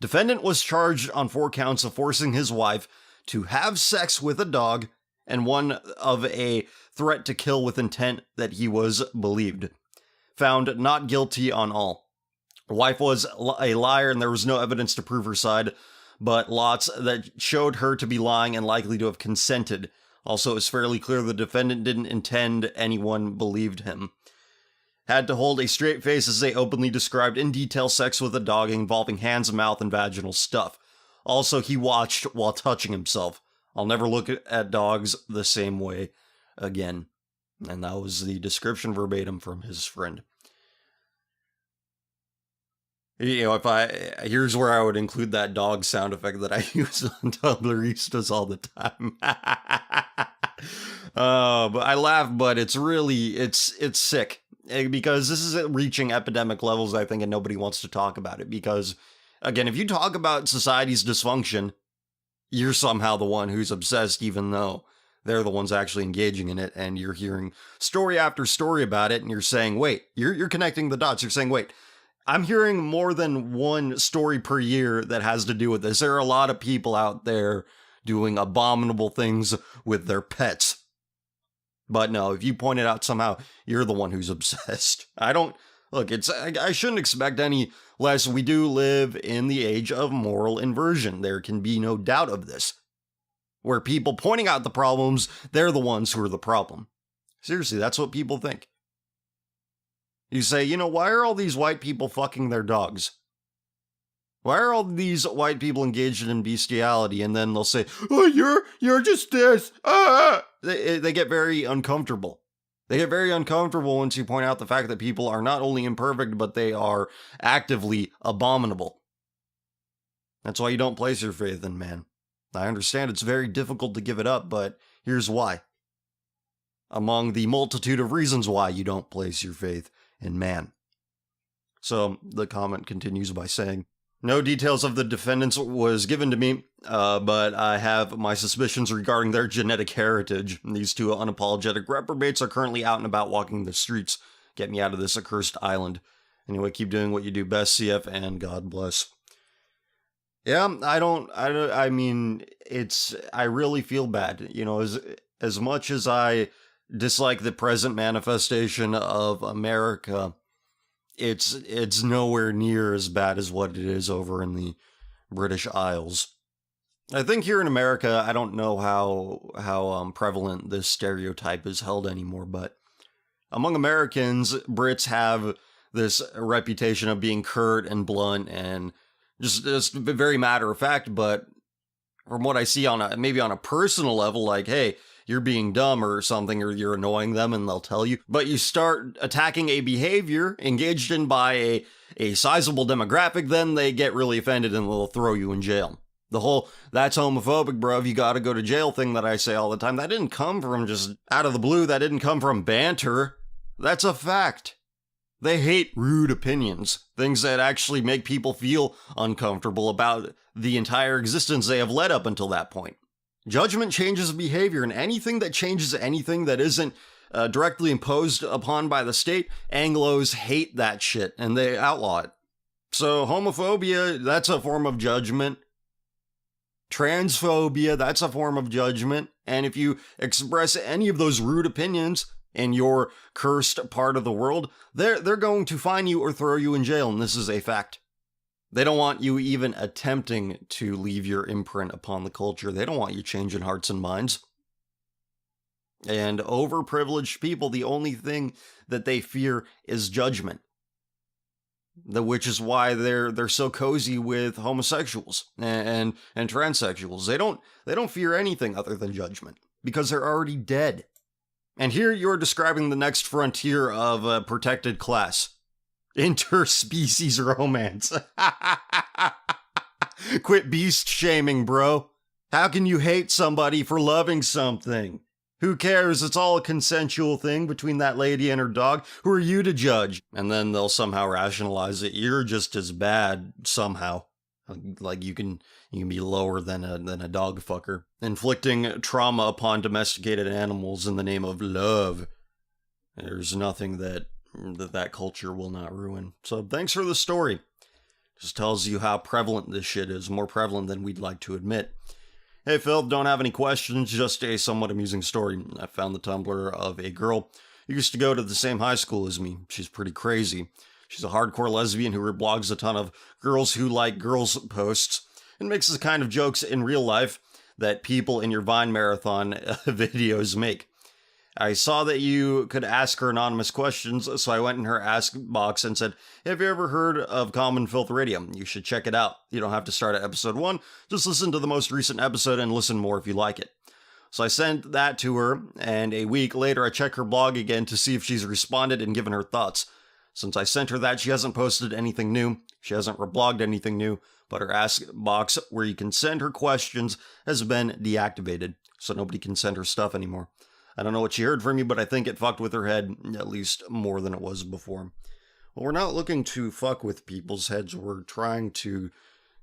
Defendant was charged on 4 counts of forcing his wife to have sex with a dog and one of a threat to kill with intent that he was believed. Found not guilty on all. The wife was a liar and there was no evidence to prove her side, but lots that showed her to be lying and likely to have consented. Also, it's fairly clear the defendant didn't intend anyone believed him. Had to hold a straight face as they openly described in detail sex with a dog involving hands, mouth, and vaginal stuff. Also, he watched while touching himself. I'll never look at dogs the same way again. And that was the description verbatim from his friend. You know, here's where I would include that dog sound effect that I use on Tumblristas all the time. But I laugh, but it's really, it's sick. Because this is reaching epidemic levels, I think, and nobody wants to talk about it. Because, again, if you talk about society's dysfunction, you're somehow the one who's obsessed, even though they're the ones actually engaging in it, and you're hearing story after story about it, and you're saying, wait, you're connecting the dots. You're saying, wait, I'm hearing more than one story per year that has to do with this. There are a lot of people out there doing abominable things with their pets. But no, if you point it out somehow, you're the one who's obsessed. I shouldn't expect any less. We do live in the age of moral inversion. There can be no doubt of this. Where people pointing out the problems, they're the ones who are the problem. Seriously, that's what people think. You say, you know, why are all these white people fucking their dogs? Why are all these white people engaged in bestiality? And then they'll say, oh, you're just this. They get very uncomfortable. They get very uncomfortable once you point out the fact that people are not only imperfect, but they are actively abominable. That's why you don't place your faith in man. I understand it's very difficult to give it up, but here's why. Among the multitude of reasons why you don't place your faith in man. So the comment continues by saying, no details of the defendants was given to me, but I have my suspicions regarding their genetic heritage. These 2 unapologetic reprobates are currently out and about walking the streets. Get me out of this accursed island. Anyway, keep doing what you do best, CF, and God bless. Yeah, I mean, I really feel bad. You know, as much as I dislike the present manifestation of America, it's nowhere near as bad as what it is over in the British Isles. I think here in America, I don't know how prevalent this stereotype is held anymore, but among Americans, Brits have this reputation of being curt and blunt and just very matter of fact, but from what I see maybe on a personal level, like, hey, you're being dumb or something, or you're annoying them and they'll tell you. But you start attacking a behavior engaged in by a sizable demographic, then they get really offended and they'll throw you in jail. The whole, that's homophobic, bruv, you gotta go to jail thing that I say all the time, that didn't come from just out of the blue, that didn't come from banter. That's a fact. They hate rude opinions, things that actually make people feel uncomfortable about the entire existence they have led up until that point. Judgment changes behavior, and anything that changes anything that isn't directly imposed upon by the state, Anglos hate that shit, and they outlaw it. So homophobia, that's a form of judgment. Transphobia, that's a form of judgment. And if you express any of those rude opinions in your cursed part of the world, they're going to fine you or throw you in jail, and this is a fact. They don't want you even attempting to leave your imprint upon the culture. They don't want you changing hearts and minds. And overprivileged people, the only thing that they fear is judgment. which is why they're so cozy with homosexuals and transsexuals. They don't fear anything other than judgment because they're already dead. And here you're describing the next frontier of a protected class. Interspecies romance. Quit beast shaming, bro. How can you hate somebody for loving something? Who cares? It's all a consensual thing between that lady and her dog. Who are you to judge? And then they'll somehow rationalize it. You're just as bad somehow. Like you can be lower than a dog fucker. Inflicting trauma upon domesticated animals in the name of love. There's nothing that culture will not ruin. So thanks for the story. Just tells you how prevalent this shit is. More prevalent than we'd like to admit. Hey, Filth, don't have any questions, just a somewhat amusing story. I found the Tumblr of a girl who used to go to the same high school as me. She's pretty crazy. She's a hardcore lesbian who reblogs a ton of girls who like girls posts and makes the kind of jokes in real life that people in your Vine Marathon videos make. I saw that you could ask her anonymous questions, so I went in her ask box and said, have you ever heard of Common Filth Radio? You should check it out. You don't have to start at episode 1, just listen to the most recent episode and listen more if you like it. So I sent that to her, and a week later I check her blog again to see if she's responded and given her thoughts. Since I sent her that, she hasn't posted anything new, she hasn't reblogged anything new, but her ask box where you can send her questions has been deactivated, so nobody can send her stuff anymore. I don't know what she heard from you, but I think it fucked with her head, at least more than it was before. Well, we're not looking to fuck with people's heads. We're trying to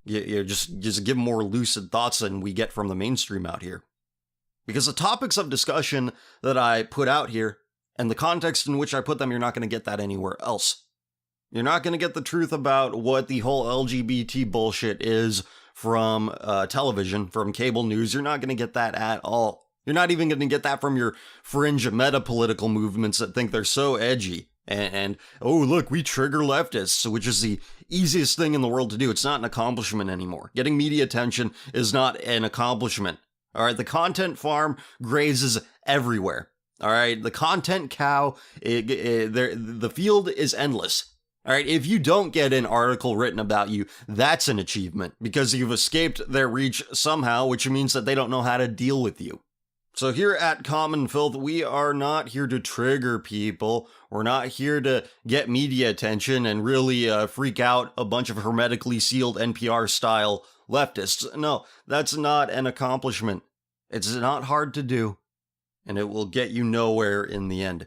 just give more lucid thoughts than we get from the mainstream out here. Because the topics of discussion that I put out here, and the context in which I put them, you're not going to get that anywhere else. You're not going to get the truth about what the whole LGBT bullshit is from television, from cable news. You're not going to get that at all. You're not even going to get that from your fringe meta-political movements that think they're so edgy. And oh, look, we trigger leftists, which is the easiest thing in the world to do. It's not an accomplishment anymore. Getting media attention is not an accomplishment. All right, the content farm grazes everywhere. All right, the content cow, the field is endless. All right, if you don't get an article written about you, that's an achievement because you've escaped their reach somehow, which means that they don't know how to deal with you. So here at Common Filth, we are not here to trigger people. We're not here to get media attention and really freak out a bunch of hermetically sealed NPR-style leftists. No, that's not an accomplishment. It's not hard to do, and it will get you nowhere in the end.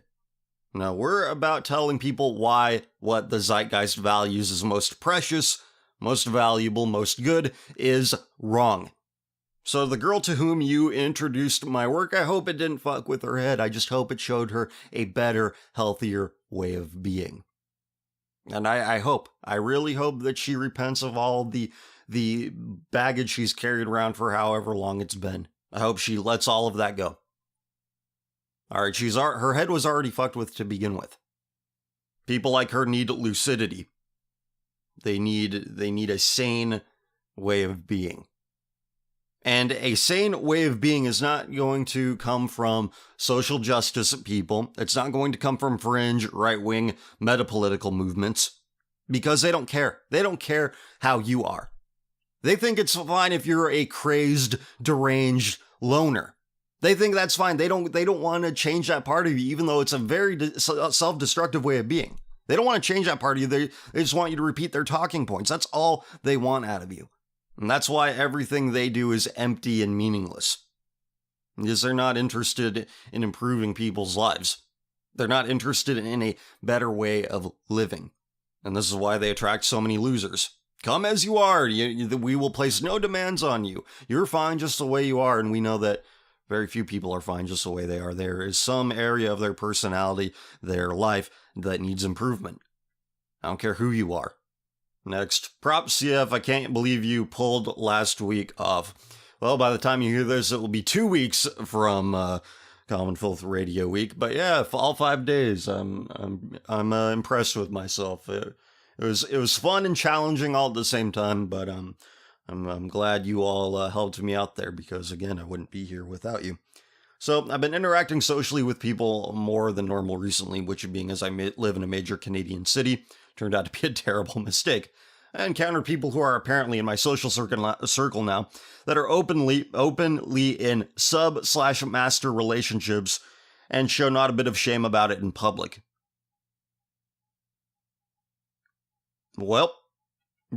No, we're about telling people why what the zeitgeist values as most precious, most valuable, most good is wrong. So the girl to whom you introduced my work, I hope it didn't fuck with her head. I just hope it showed her a better, healthier way of being. And I really hope that she repents of all the baggage she's carried around for however long it's been. I hope she lets all of that go. All right, her head was already fucked with to begin with. People like her need lucidity. They need a sane way of being. And a sane way of being is not going to come from social justice people. It's not going to come from fringe, right-wing, metapolitical movements. Because they don't care. They don't care how you are. They think it's fine if you're a crazed, deranged loner. They think that's fine. They don't want to change that part of you, even though it's a very self-destructive way of being. They don't want to change that part of you. They just want you to repeat their talking points. That's all they want out of you. And that's why everything they do is empty and meaningless. Because they're not interested in improving people's lives. They're not interested in a better way of living. And this is why they attract so many losers. Come as you are. We will place no demands on you. You're fine just the way you are. And we know that very few people are fine just the way they are. There is some area of their personality, their life, that needs improvement. I don't care who you are. Next, props CF, I can't believe you pulled last week off. Well, by the time you hear this, it will be 2 weeks from Common Filth Radio Week. But yeah, all 5 days. I'm impressed with myself. It was fun and challenging all at the same time. But I'm glad you all helped me out there because again, I wouldn't be here without you. So, I've been interacting socially with people more than normal recently, which being as I live in a major Canadian city, turned out to be a terrible mistake. I encounter people who are apparently in my social circle now that are openly in sub/master relationships and show not a bit of shame about it in public. Well,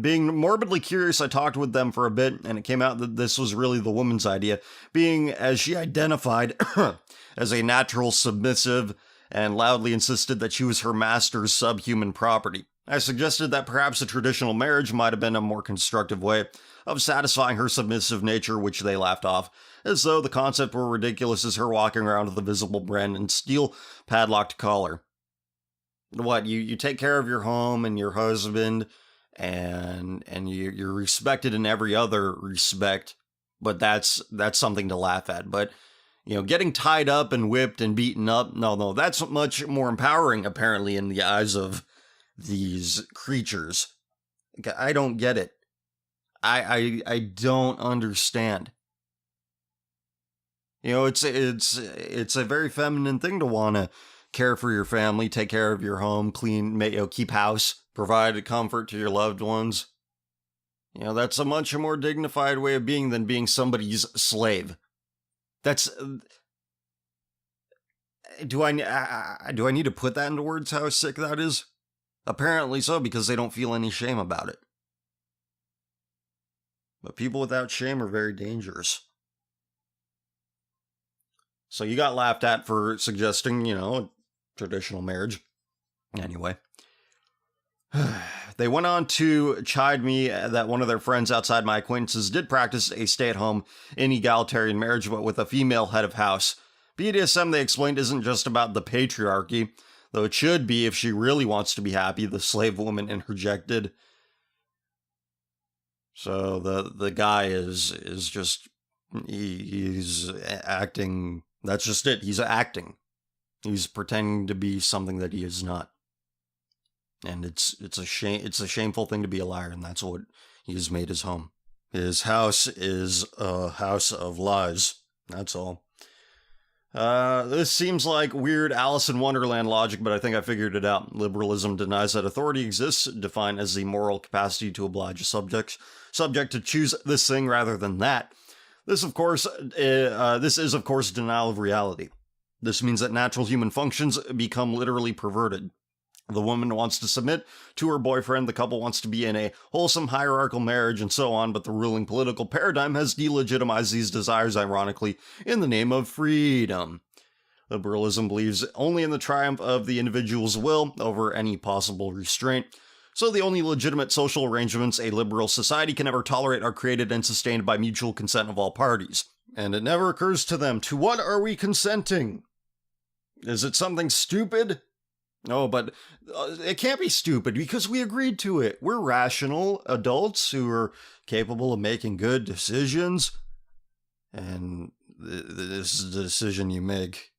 being morbidly curious, I talked with them for a bit, and it came out that this was really the woman's idea, being as she identified as a natural submissive and loudly insisted that she was her master's subhuman property. I suggested that perhaps a traditional marriage might have been a more constructive way of satisfying her submissive nature, which they laughed off, as though the concept were ridiculous as her walking around with a visible brand and steel padlocked collar. What, you take care of your home and your husband, and you're respected in every other respect, but that's something to laugh at. But, getting tied up and whipped and beaten up, no, that's much more empowering, apparently, in the eyes of these creatures. I don't get it. I don't understand. It's a very feminine thing to want to care for your family, take care of your home, clean, keep house, provide comfort to your loved ones. That's a much more dignified way of being than being somebody's slave. Do I need to put that into words how sick that is? Apparently so, because they don't feel any shame about it. But people without shame are very dangerous. So you got laughed at for suggesting, a traditional marriage. Anyway. They went on to chide me that one of their friends outside my acquaintances did practice a stay-at-home inegalitarian marriage, but with a female head of house. BDSM, they explained, isn't just about the patriarchy, though it should be if she really wants to be happy, the slave woman interjected. So the guy is just, he's acting, that's just it, he's acting. He's pretending to be something that he is not. And it's a shameful thing to be a liar, and that's what he has made his home. His house is a house of lies. That's all. This seems like weird Alice in Wonderland logic, but I think I figured it out. Liberalism denies that authority exists, defined as the moral capacity to oblige a subject to choose this thing rather than that. This is of course denial of reality. This means that natural human functions become literally perverted. The woman wants to submit to her boyfriend, the couple wants to be in a wholesome hierarchical marriage, and so on, but the ruling political paradigm has delegitimized these desires, ironically, in the name of freedom. Liberalism believes only in the triumph of the individual's will over any possible restraint, so the only legitimate social arrangements a liberal society can ever tolerate are created and sustained by mutual consent of all parties. And it never occurs to them, to what are we consenting? Is it something stupid? No, but it can't be stupid because we agreed to it. We're rational adults who are capable of making good decisions. And this is the decision you make.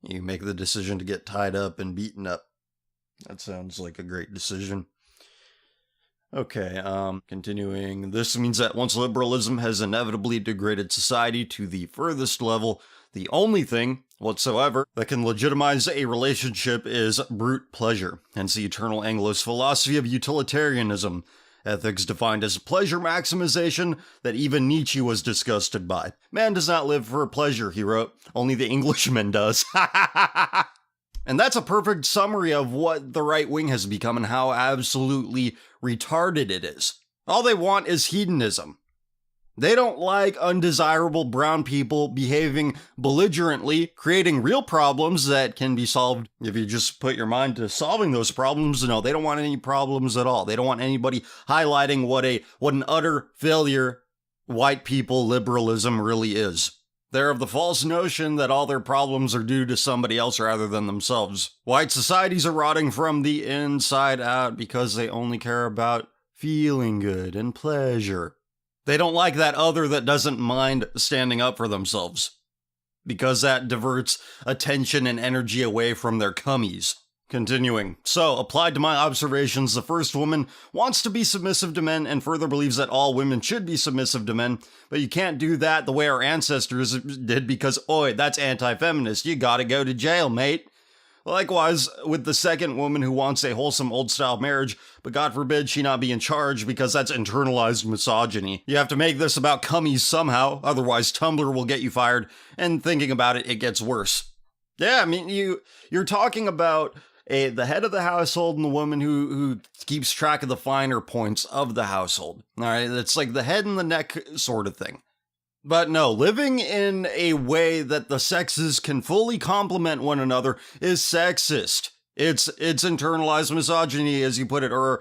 You make the decision to get tied up and beaten up. That sounds like a great decision. Okay, continuing. This means that once liberalism has inevitably degraded society to the furthest level, the only thing whatsoever that can legitimize a relationship is brute pleasure, hence the eternal Anglo's philosophy of utilitarianism, ethics defined as pleasure maximization that even Nietzsche was disgusted by. Man does not live for pleasure, he wrote, only the Englishman does. And that's a perfect summary of what the right wing has become and how absolutely retarded it is. All they want is hedonism. They don't like undesirable brown people behaving belligerently, creating real problems that can be solved if you just put your mind to solving those problems. No, they don't want any problems at all. They don't want anybody highlighting what an utter failure white people liberalism really is. They're of the false notion that all their problems are due to somebody else rather than themselves. White societies are rotting from the inside out because they only care about feeling good and pleasure. They don't like that other that doesn't mind standing up for themselves, because that diverts attention and energy away from their cummies. Continuing. So, applied to my observations, the first woman wants to be submissive to men and further believes that all women should be submissive to men, but you can't do that the way our ancestors did because, oi, that's anti-feminist. You gotta go to jail, mate. Likewise, with the second woman who wants a wholesome old-style marriage, but God forbid she not be in charge because that's internalized misogyny. You have to make this about cummies somehow, otherwise Tumblr will get you fired, and thinking about it, it gets worse. Yeah, I mean, you're talking about the head of the household and the woman who keeps track of the finer points of the household. All right, it's like the head and the neck sort of thing. But no, living in a way that the sexes can fully complement one another is sexist. It's internalized misogyny, as you put it, or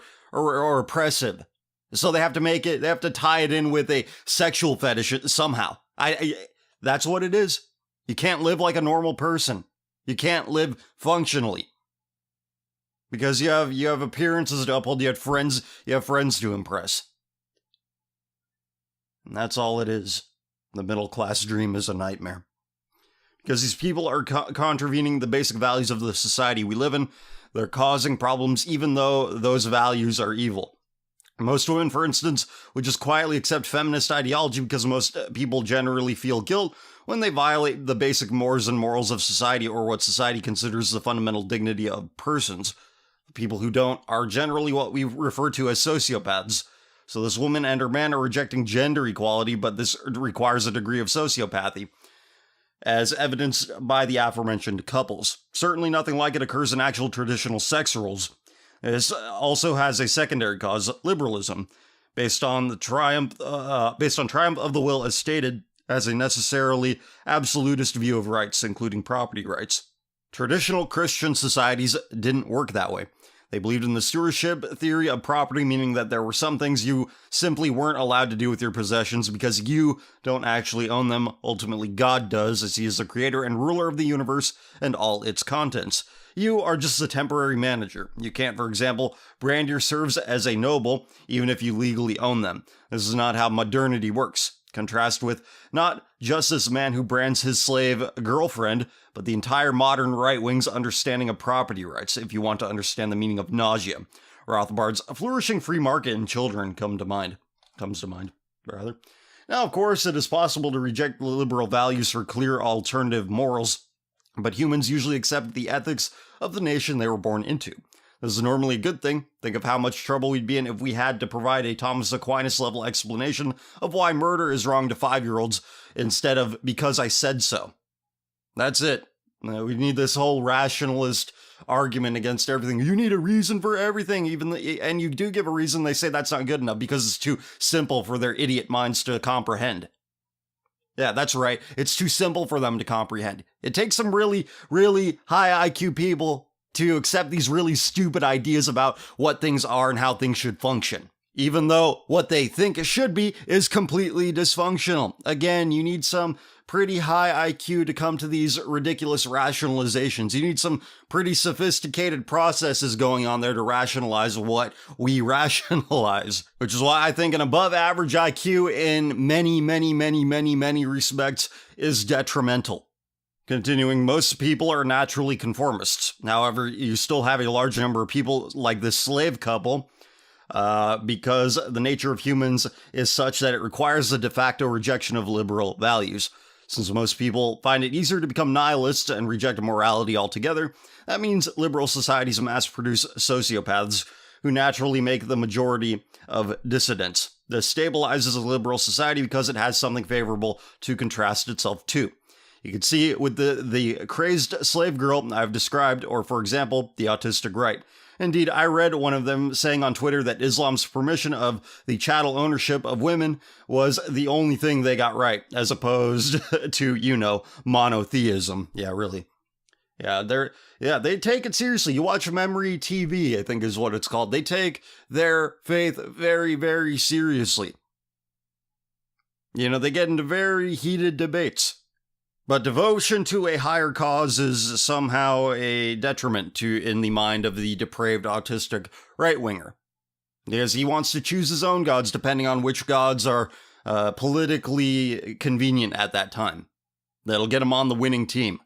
oppressive. So they have to tie it in with a sexual fetish somehow. That's what it is. You can't live like a normal person. You can't live functionally. Because you have appearances to uphold, you have friends to impress. And that's all it is. The middle class dream is a nightmare. Because these people are contravening the basic values of the society we live in. They're causing problems even though those values are evil. Most women, for instance, would just quietly accept feminist ideology because most people generally feel guilt when they violate the basic mores and morals of society or what society considers the fundamental dignity of persons. People who don't are generally what we refer to as sociopaths. So this woman and her man are rejecting gender equality, but this requires a degree of sociopathy, as evidenced by the aforementioned couples. Certainly nothing like it occurs in actual traditional sex roles. This also has a secondary cause, liberalism, based on triumph of the will as stated, as a necessarily absolutist view of rights, including property rights. Traditional Christian societies didn't work that way. They believed in the stewardship theory of property, meaning that there were some things you simply weren't allowed to do with your possessions because you don't actually own them. Ultimately, God does, as he is the creator and ruler of the universe and all its contents. You are just a temporary manager. You can't, for example, brand your serfs as a noble, even if you legally own them. This is not how modernity works. Contrast with not just this man who brands his slave girlfriend, but the entire modern right wing's understanding of property rights, if you want to understand the meaning of nausea. Rothbard's flourishing free market and children comes to mind. Now, of course, it is possible to reject liberal values for clear alternative morals, but humans usually accept the ethics of the nation they were born into. This is normally a good thing. Think of how much trouble we'd be in if we had to provide a Thomas Aquinas-level explanation of why murder is wrong to 5-year-olds instead of because I said so. That's it. We need this whole rationalist argument against everything. You need a reason for everything, and you do give a reason, they say that's not good enough because it's too simple for their idiot minds to comprehend. Yeah, that's right. It's too simple for them to comprehend. It takes some really, really high IQ people to accept these really stupid ideas about what things are and how things should function. Even though what they think it should be is completely dysfunctional. Again, you need some pretty high IQ to come to these ridiculous rationalizations. You need some pretty sophisticated processes going on there to rationalize what we rationalize. Which is why I think an above average IQ in many respects is detrimental. Continuing, most people are naturally conformists. However, you still have a large number of people like this slave couple, because the nature of humans is such that it requires the de facto rejection of liberal values. Since most people find it easier to become nihilists and reject morality altogether, that means liberal societies mass produce sociopaths who naturally make the majority of dissidents. This stabilizes a liberal society because it has something favorable to contrast itself to. You can see it with the crazed slave girl I've described, or for example, the autistic right. Indeed, I read one of them saying on Twitter that Islam's permission of the chattel ownership of women was the only thing they got right, as opposed to, monotheism. Yeah, really. Yeah, they take it seriously. You watch Memory TV, I think is what it's called. They take their faith very, very seriously. They get into very heated debates. But devotion to a higher cause is somehow a detriment in the mind of the depraved autistic right-winger. Because he wants to choose his own gods depending on which gods are politically convenient at that time. That'll get him on the winning team.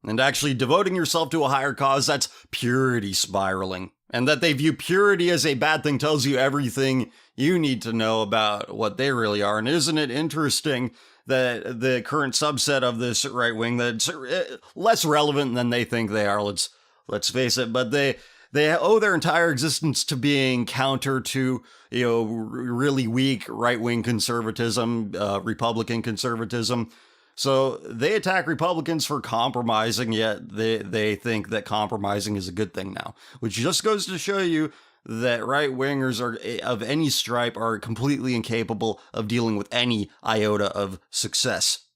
And actually devoting yourself to a higher cause, that's purity spiraling. And that they view purity as a bad thing tells you everything you need to know about what they really are. And isn't it interesting that the current subset of this right wing that's less relevant than they think they are, let's face it, but they owe their entire existence to being counter to, really weak right-wing conservatism, Republican conservatism. So they attack Republicans for compromising, yet they think that compromising is a good thing now, which just goes to show you that right-wingers of any stripe are completely incapable of dealing with any iota of success.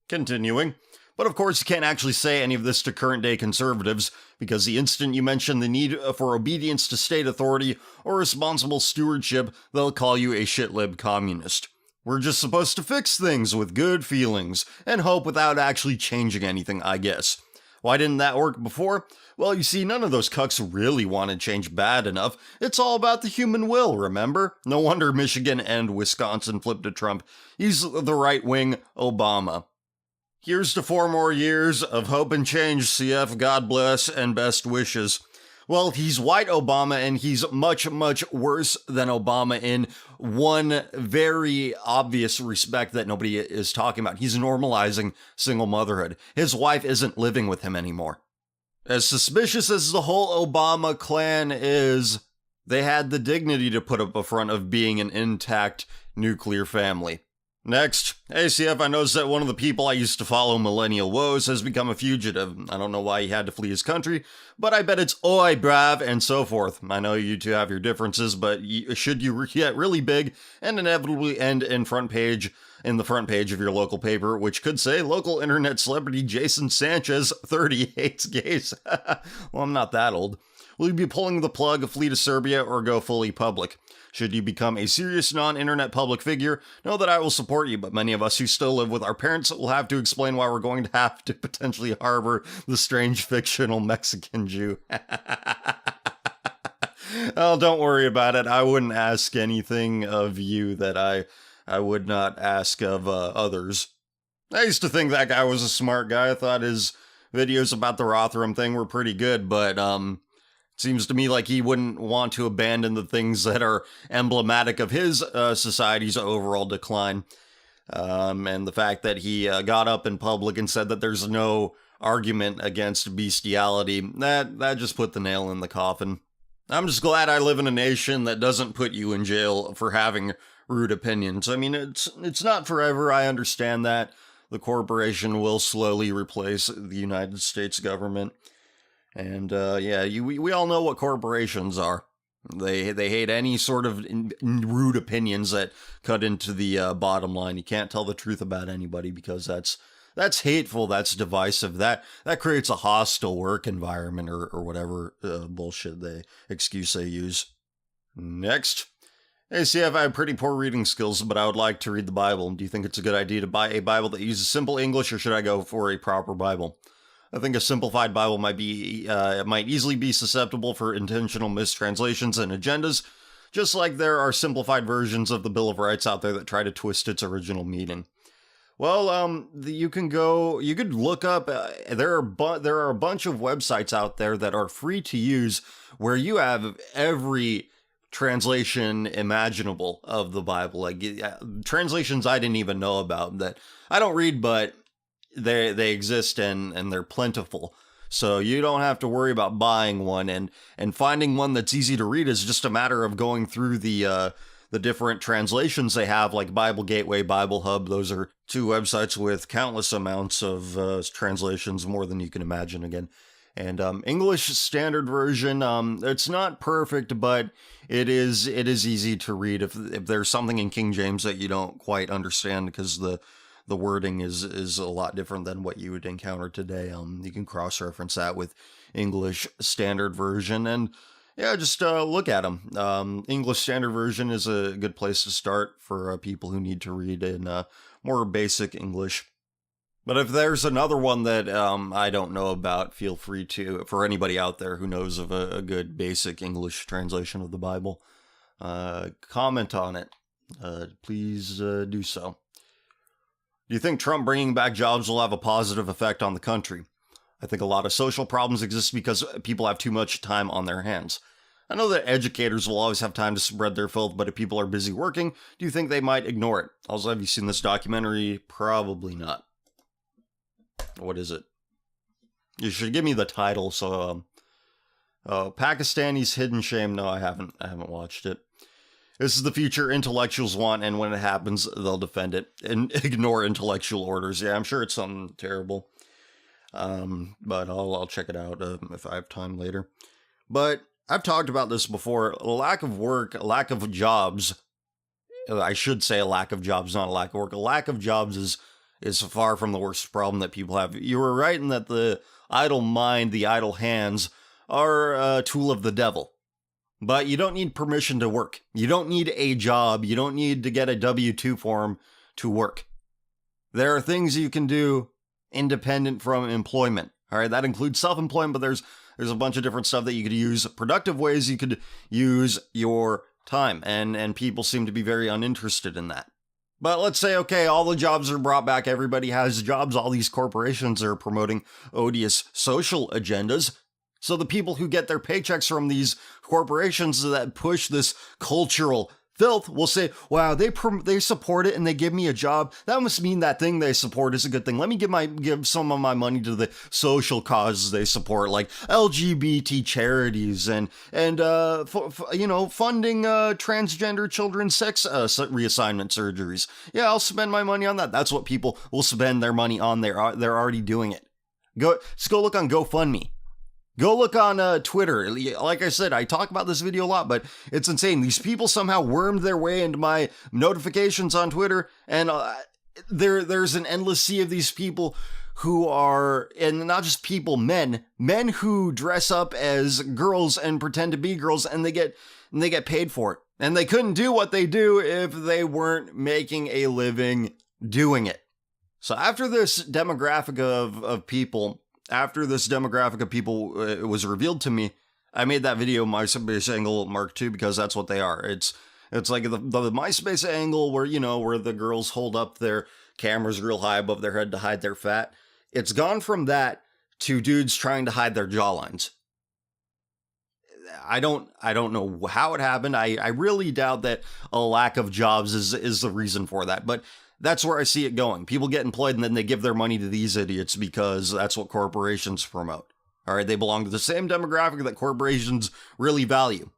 Continuing. But of course, you can't actually say any of this to current-day conservatives, because the instant you mention the need for obedience to state authority or responsible stewardship, they'll call you a shit-lib communist. We're just supposed to fix things with good feelings, and hope without actually changing anything, I guess. Why didn't that work before? Well, you see, none of those cucks really wanted change bad enough. It's all about the human will, remember? No wonder Michigan and Wisconsin flipped to Trump. He's the right-wing Obama. Here's to 4 more years of hope and change, CF, God bless, and best wishes. Well, he's white Obama, and he's much, much worse than Obama in one very obvious respect that nobody is talking about. He's normalizing single motherhood. His wife isn't living with him anymore. As suspicious as the whole Obama clan is, they had the dignity to put up a front of being an intact nuclear family. Next, ACF, I noticed that one of the people I used to follow, Millennial Woes, has become a fugitive. I don't know why he had to flee his country, but I bet it's oi, brav, and so forth. I know you two have your differences, but should you get really big and inevitably end in the front page of your local paper, which could say, local internet celebrity Jason Sanchez, 30, hates gays. Well, I'm not that old. Will you be pulling the plug, flee to Serbia, or go fully public? Should you become a serious non-internet public figure, know that I will support you, but many of us who still live with our parents will have to explain why we're going to have to potentially harbor the strange fictional Mexican Jew. Oh, don't worry about it. I wouldn't ask anything of you that I would not ask of others. I used to think that guy was a smart guy. I thought his videos about the Rotherham thing were pretty good, but seems to me like he wouldn't want to abandon the things that are emblematic of his society's overall decline. And the fact that he got up in public and said that there's no argument against bestiality, that just put the nail in the coffin. I'm just glad I live in a nation that doesn't put you in jail for having rude opinions. I mean, it's not forever, I understand that. The corporation will slowly replace the United States government. And, we all know what corporations are. They hate any sort of rude opinions that cut into the bottom line. You can't tell the truth about anybody because that's hateful, that's divisive, that creates a hostile work environment or whatever bullshit excuse they use. Next. Hey, CF, I have pretty poor reading skills, but I would like to read the Bible. Do you think it's a good idea to buy a Bible that uses simple English, or should I go for a proper Bible? I think a simplified Bible might easily be susceptible for intentional mistranslations and agendas, just like there are simplified versions of the Bill of Rights out there that try to twist its original meaning. Well, you could look up, there are a bunch of websites out there that are free to use where you have every translation imaginable of the Bible, like translations I didn't even know about that I don't read, but they exist and they're plentiful. So you don't have to worry about buying one, and finding one that's easy to read is just a matter of going through the different translations they have, like Bible Gateway, Bible Hub. Those are two websites with countless amounts of translations, more than you can imagine again. And English Standard Version, it's not perfect, but it is easy to read. If there's something in King James that you don't quite understand because the wording is a lot different than what you would encounter today, you can cross-reference that with English Standard Version, and yeah, just look at them. English Standard Version is a good place to start for people who need to read in more basic English. But if there's another one that I don't know about, feel free to, for anybody out there who knows of a good basic English translation of the Bible, comment on it. Please do so. Do you think Trump bringing back jobs will have a positive effect on the country? I think a lot of social problems exist because people have too much time on their hands. I know that educators will always have time to spread their filth, but if people are busy working, do you think they might ignore it? Also, have you seen this documentary? Probably not. What is it? You should give me the title, so, Pakistani's Hidden Shame. No, I haven't watched it. This is the future intellectuals want, and when it happens, they'll defend it and ignore intellectual orders. Yeah, I'm sure it's something terrible. But I'll check it out if I have time later. But I've talked about this before. A lack of work, a lack of jobs. I should say a lack of jobs, not a lack of work. A lack of jobs is far from the worst problem that people have. You were right in that the idle mind, the idle hands, are a tool of the devil. But you don't need permission to work. You don't need a job. You don't need to get a W-2 form to work. There are things you can do independent from employment. All right, that includes self-employment, but there's a bunch of different stuff that you could use, productive ways you could use your time, and people seem to be very uninterested in that. But let's say, okay, all the jobs are brought back, everybody has jobs, all these corporations are promoting odious social agendas. So the people who get their paychecks from these corporations that push this cultural filth will say, wow, they support it and they give me a job. That must mean that thing they support is a good thing. Let me give some of my money to the social causes they support, like LGBT charities and funding transgender children's sex reassignment surgeries. Yeah, I'll spend my money on that. That's what people will spend their money on. They're already doing it. Just go look on GoFundMe. Go look on Twitter. Like I said, I talk about this video a lot, but it's insane. These people somehow wormed their way into my notifications on Twitter, and there's an endless sea of these people who are, and not just people, men who dress up as girls and pretend to be girls, and they get paid for it. And they couldn't do what they do if they weren't making a living doing it. So after this demographic of people was revealed to me, I made that video MySpace angle Mark II because that's what they are. It's like the MySpace angle where the girls hold up their cameras real high above their head to hide their fat. It's gone from that to dudes trying to hide their jawlines. I don't know how it happened. I really doubt that a lack of jobs is the reason for that, but that's where I see it going. People get employed and then they give their money to these idiots because that's what corporations promote. All right, they belong to the same demographic that corporations really value.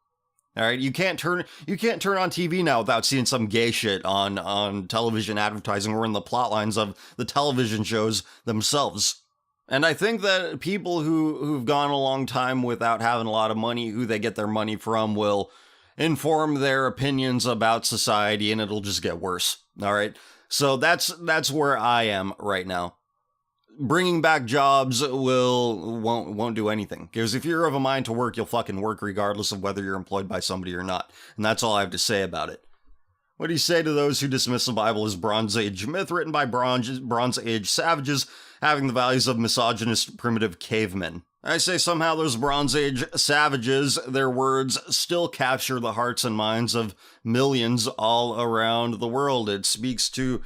All right, you can't turn on TV now without seeing some gay shit on television advertising or in the plot lines of the television shows themselves. And I think that people who've gone a long time without having a lot of money, who they get their money from, will inform their opinions about society, and it'll just get worse. All right. So that's where I am right now. Bringing back jobs won't do anything. Because if you're of a mind to work, you'll fucking work regardless of whether you're employed by somebody or not. And that's all I have to say about it. What do you say to those who dismiss the Bible as Bronze Age myth written by Bronze Age savages having the values of misogynist primitive cavemen? I say somehow those Bronze Age savages, their words still capture the hearts and minds of millions all around the world. It speaks to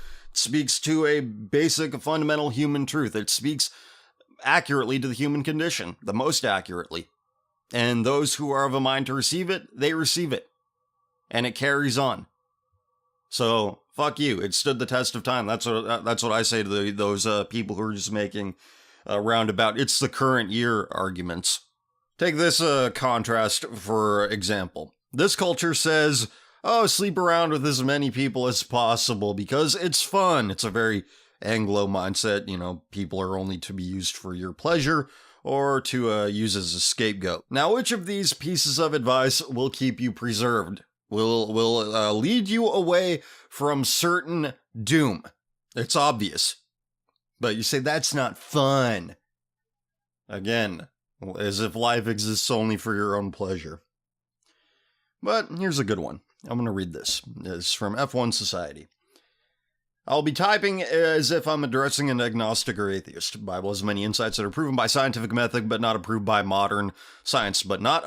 a basic fundamental human truth. It speaks accurately to the human condition, the most accurately. And those who are of a mind to receive it, they receive it. And it carries on. So, fuck you. It stood the test of time. That's what I say to those people who are just making roundabout, it's the current year arguments. Take this contrast, for example. This culture says, oh, sleep around with as many people as possible because it's fun. It's a very Anglo mindset. People are only to be used for your pleasure or to use as a scapegoat. Now, which of these pieces of advice will keep you preserved? Will lead you away from certain doom? It's obvious. But you say, that's not fun. Again, as if life exists only for your own pleasure. But here's a good one. I'm going to read this. It's from F1 Society. I'll be typing as if I'm addressing an agnostic or atheist. The Bible has many insights that are proven by scientific method, but not approved by modern science. Not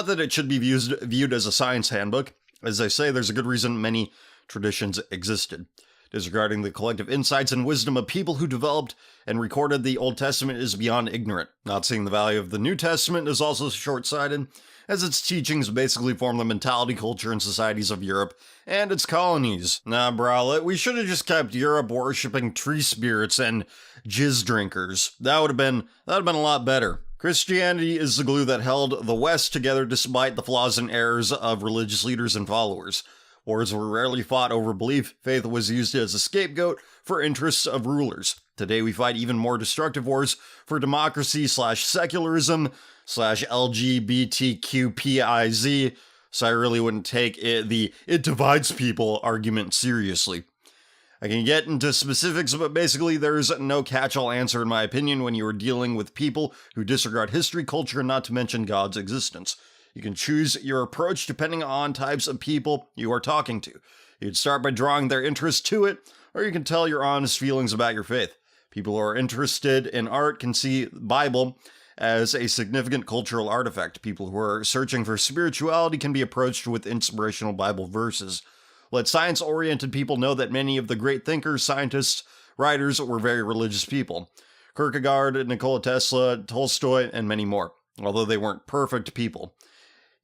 that it should be viewed as a science handbook. As I say, there's a good reason many traditions existed. Disregarding the collective insights and wisdom of people who developed and recorded the Old Testament is beyond ignorant. Not seeing the value of the New Testament is also short-sighted, as its teachings basically form the mentality, culture, and societies of Europe and its colonies. Nah, brah, we should have just kept Europe worshipping tree spirits and jizz drinkers. That would have been a lot better. Christianity is the glue that held the West together despite the flaws and errors of religious leaders and followers. Wars were rarely fought over belief. Faith was used as a scapegoat for interests of rulers. Today we fight even more destructive wars for democracy/secularism/LGBTQPIZ, so I really wouldn't take it divides people argument seriously. I can get into specifics, but basically there's no catch-all answer in my opinion when you are dealing with people who disregard history, culture, and not to mention God's existence. You can choose your approach depending on types of people you are talking to. You can start by drawing their interest to it, or you can tell your honest feelings about your faith. People who are interested in art can see the Bible as a significant cultural artifact. People who are searching for spirituality can be approached with inspirational Bible verses. Let science-oriented people know that many of the great thinkers, scientists, writers were very religious people. Kierkegaard, Nikola Tesla, Tolstoy, and many more, although they weren't perfect people.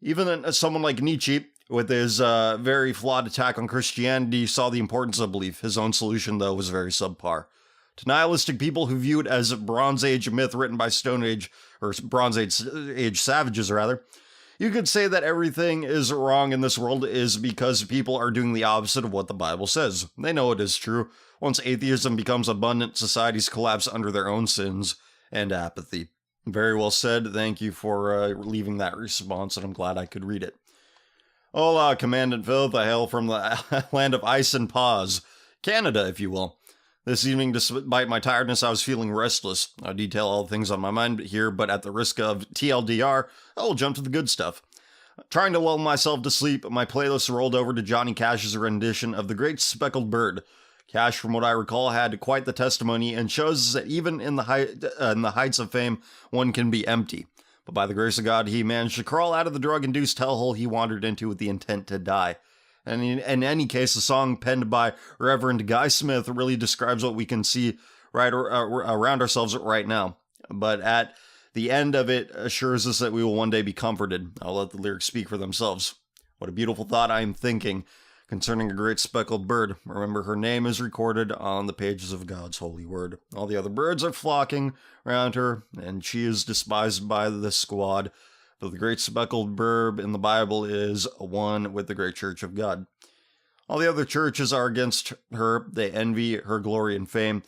Even someone like Nietzsche, with his very flawed attack on Christianity, saw the importance of belief. His own solution, though, was very subpar. To nihilistic people who view it as a Bronze Age myth written by Stone Age, or Bronze Age savages, rather, you could say that everything is wrong in this world is because people are doing the opposite of what the Bible says. They know it is true. Once atheism becomes abundant, societies collapse under their own sins and apathy. Very well said. Thank you for leaving that response, and I'm glad I could read it. Hola, Commandant Filth. I hail from the land of ice and pause. Canada, if you will. This evening, despite my tiredness, I was feeling restless. I'll detail all the things on my mind here, but at the risk of TLDR, I will jump to the good stuff. Trying to lull myself to sleep, my playlist rolled over to Johnny Cash's rendition of The Great Speckled Bird. Cash, from what I recall, had quite the testimony and shows that even in the heights of fame, one can be empty. But by the grace of God, he managed to crawl out of the drug-induced hellhole he wandered into with the intent to die. And in any case, the song penned by Reverend Guy Smith really describes what we can see right around ourselves right now. But at the end of it assures us that we will one day be comforted. I'll let the lyrics speak for themselves. What a beautiful thought I am thinking concerning a great speckled bird. Remember, her name is recorded on the pages of God's holy word. All the other birds are flocking around her, and she is despised by the squad. But the great speckled bird in the Bible is one with the great church of God. All the other churches are against her. They envy her glory and fame.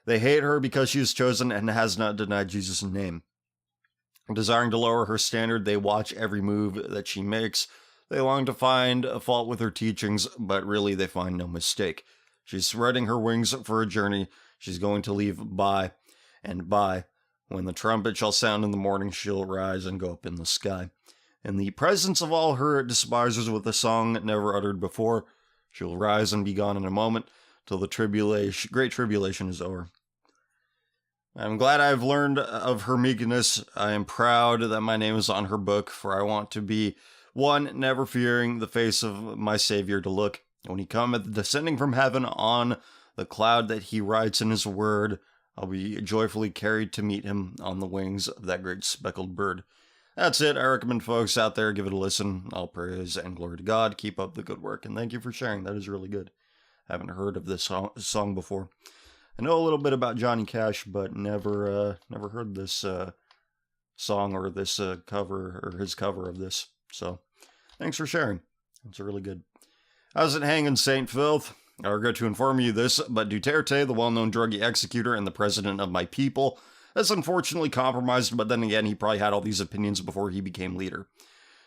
They hate her because she is chosen and has not denied Jesus' name. Desiring to lower her standard, they watch every move that she makes. They long to find a fault with her teachings, but really they find no mistake. She's spreading her wings for a journey. She's going to leave by and by. When the trumpet shall sound in the morning, she'll rise and go up in the sky. In the presence of all her despisers with a song never uttered before, she'll rise and be gone in a moment, till the great tribulation is over. I'm glad I've learned of her meekness. I am proud that my name is on her book, for I want to be one, never fearing the face of my Savior to look. When he cometh descending from heaven on the cloud that he writes in his word, I'll be joyfully carried to meet him on the wings of that great speckled bird. That's it. I recommend folks out there give it a listen. All praise and glory to God. Keep up the good work, and thank you for sharing. That is really good. I haven't heard of this song before. I know a little bit about Johnny Cash, but never heard this song or this cover or his cover of this. So, thanks for sharing. It's really good. How's it hanging, Saint Filth? I regret to inform you this, but Duterte, the well-known druggie executor and the president of my people, is unfortunately compromised, but then again, he probably had all these opinions before he became leader.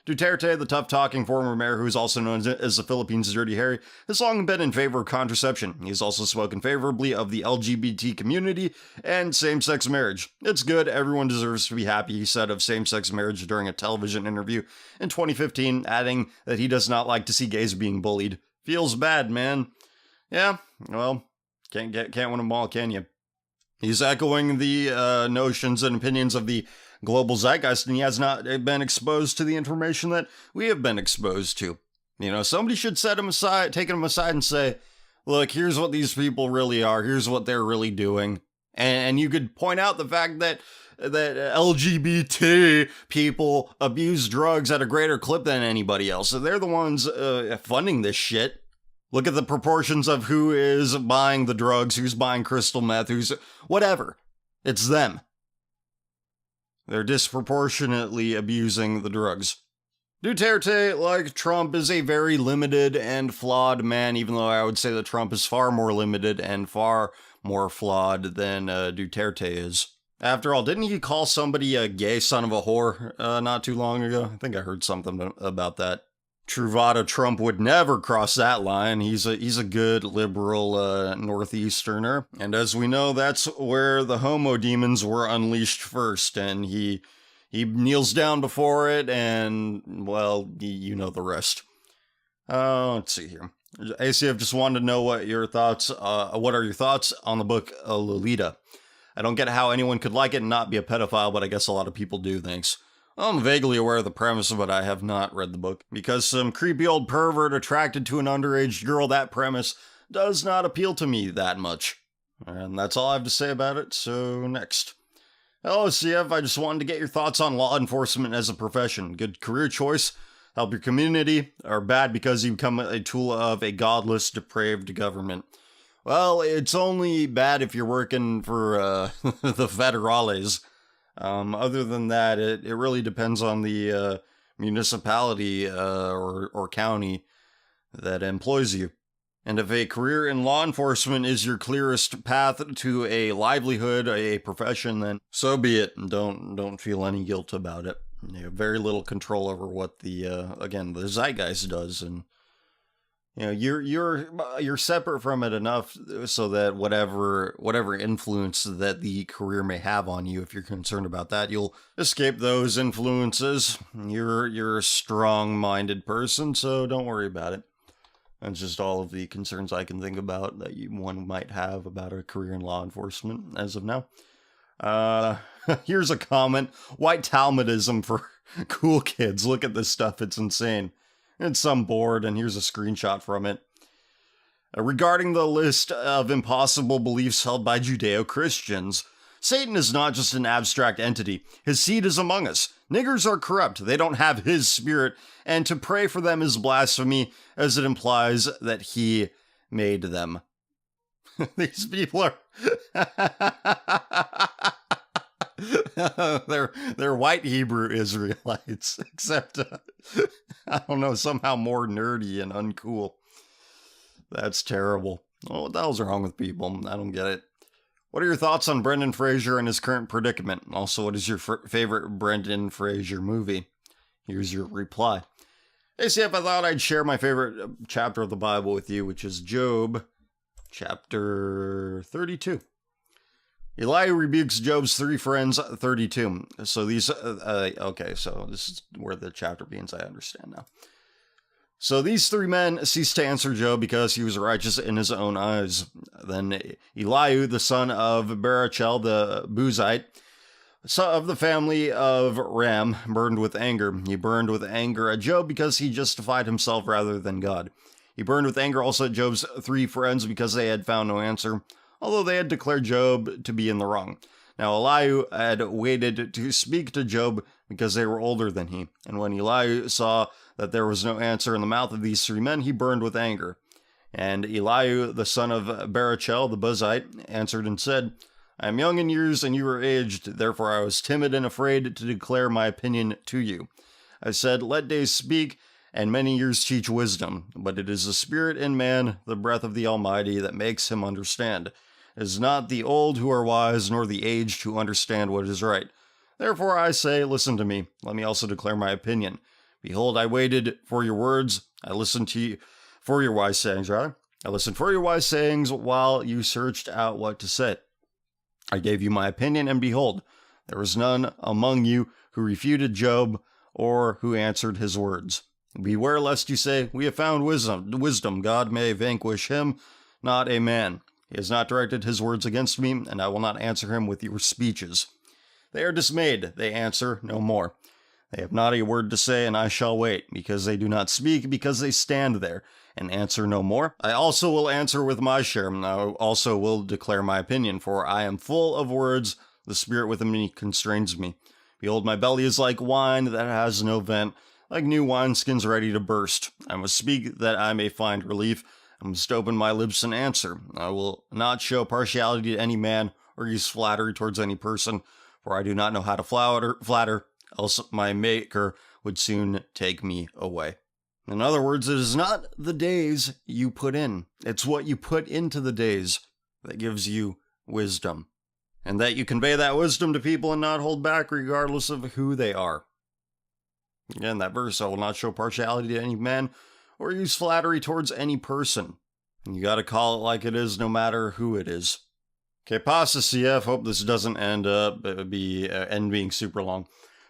Duterte, the tough-talking former mayor who is also known as the Philippines' Dirty Harry, has long been in favor of contraception. He has also spoken favorably of the LGBT community and same-sex marriage. It's good, everyone deserves to be happy, he said of same-sex marriage during a television interview in 2015, adding that he does not like to see gays being bullied. Feels bad, man. Yeah, well, can't win them all, can you? He's echoing the notions and opinions of the global zeitgeist, and he has not been exposed to the information that we have been exposed to. You know, somebody should take him aside and say, look, here's what these people really are, here's what they're really doing, And you could point out the fact that LGBT people abuse drugs at a greater clip than anybody else. So they're the ones funding this shit. Look at the proportions of who is buying the drugs, who's buying crystal meth, who's whatever. It's them. They're disproportionately abusing the drugs. Duterte, like Trump, is a very limited and flawed man, even though I would say that Trump is far more limited and far more flawed than Duterte is. After all, didn't he call somebody a gay son of a whore not too long ago? I think I heard something about that. Truvada Trump would never cross that line. He's a good liberal northeasterner. And as we know, that's where the homo demons were unleashed first. And he kneels down before it, and, well, you know the rest. Let's see here. ACF just wanted to know what are your thoughts on the book Lolita. I don't get how anyone could like it and not be a pedophile, but I guess a lot of people do, thanks. I'm vaguely aware of the premise, but I have not read the book. Because some creepy old pervert attracted to an underage girl, that premise does not appeal to me that much. And that's all I have to say about it, so next. Hello, CF, I just wanted to get your thoughts on law enforcement as a profession. Good career choice, help your community, or bad because you become a tool of a godless, depraved government? Well, it's only bad if you're working for the federales. Other than that, it really depends on the municipality or county that employs you. And if a career in law enforcement is your clearest path to a livelihood, a profession, then so be it. And don't feel any guilt about it. You have very little control over what the zeitgeist does, and you're separate from it enough so that whatever influence that the career may have on you, if you're concerned about that, you'll escape those influences. You're a strong-minded person, so don't worry about it. That's just all of the concerns I can think about that one might have about a career in law enforcement as of now. Here's a comment. White Talmudism for cool kids. Look at this stuff. It's insane. It's some board, and here's a screenshot from it. Regarding the list of impossible beliefs held by Judeo-Christians, Satan is not just an abstract entity. His seed is among us. Niggers are corrupt. They don't have his spirit, and to pray for them is blasphemy, as it implies that he made them. These people are... they're white Hebrew Israelites, except, I don't know, somehow more nerdy and uncool. That's terrible. Oh, what the hell's wrong with people? I don't get it. What are your thoughts on Brendan Fraser and his current predicament? Also, what is your favorite Brendan Fraser movie? Here's your reply. Hey, CF, I thought I'd share my favorite chapter of the Bible with you, which is Job, chapter 32. Elihu rebukes Job's three friends, 32. So these, okay, so this is where the chapter begins, I understand now. So these three men ceased to answer Job because he was righteous in his own eyes. Then Elihu, the son of Barachel the Buzite, son of the family of Ram, burned with anger. He burned with anger at Job because he justified himself rather than God. He burned with anger also at Job's three friends because they had found no answer, although they had declared Job to be in the wrong. Now Elihu had waited to speak to Job because they were older than he. And when Elihu saw that there was no answer in the mouth of these three men, he burned with anger. And Elihu, the son of Barachel, the Buzite, answered and said, I am young in years and you are aged, therefore I was timid and afraid to declare my opinion to you. I said, let days speak, and many years teach wisdom. But it is the spirit in man, the breath of the Almighty, that makes him understand. It is not the old who are wise, nor the aged who understand what is right. Therefore I say, listen to me. Let me also declare my opinion. Behold, I waited for your words. I listened to you for your wise sayings, rather. I listened for your wise sayings while you searched out what to say. I gave you my opinion, and behold, there was none among you who refuted Job or who answered his words. Beware lest you say, we have found wisdom. God may vanquish him, not a man. He has not directed his words against me, and I will not answer him with your speeches. They are dismayed. They answer no more. They have not a word to say, and I shall wait, because they do not speak, because they stand there, and answer no more. I also will answer with my share, and I also will declare my opinion, for I am full of words, the spirit within me constrains me. Behold, my belly is like wine that has no vent, like new wineskins ready to burst. I must speak that I may find relief. I must open my lips and answer. I will not show partiality to any man, or use flattery towards any person, for I do not know how to flatter, else my maker would soon take me away. In other words, it is not the days you put in, it's what you put into the days that gives you wisdom. And that you convey that wisdom to people and not hold back regardless of who they are. Again, that verse, I will not show partiality to any man or use flattery towards any person. You gotta call it like it is no matter who it is. Okay, pasta CF, hope this doesn't end being super long.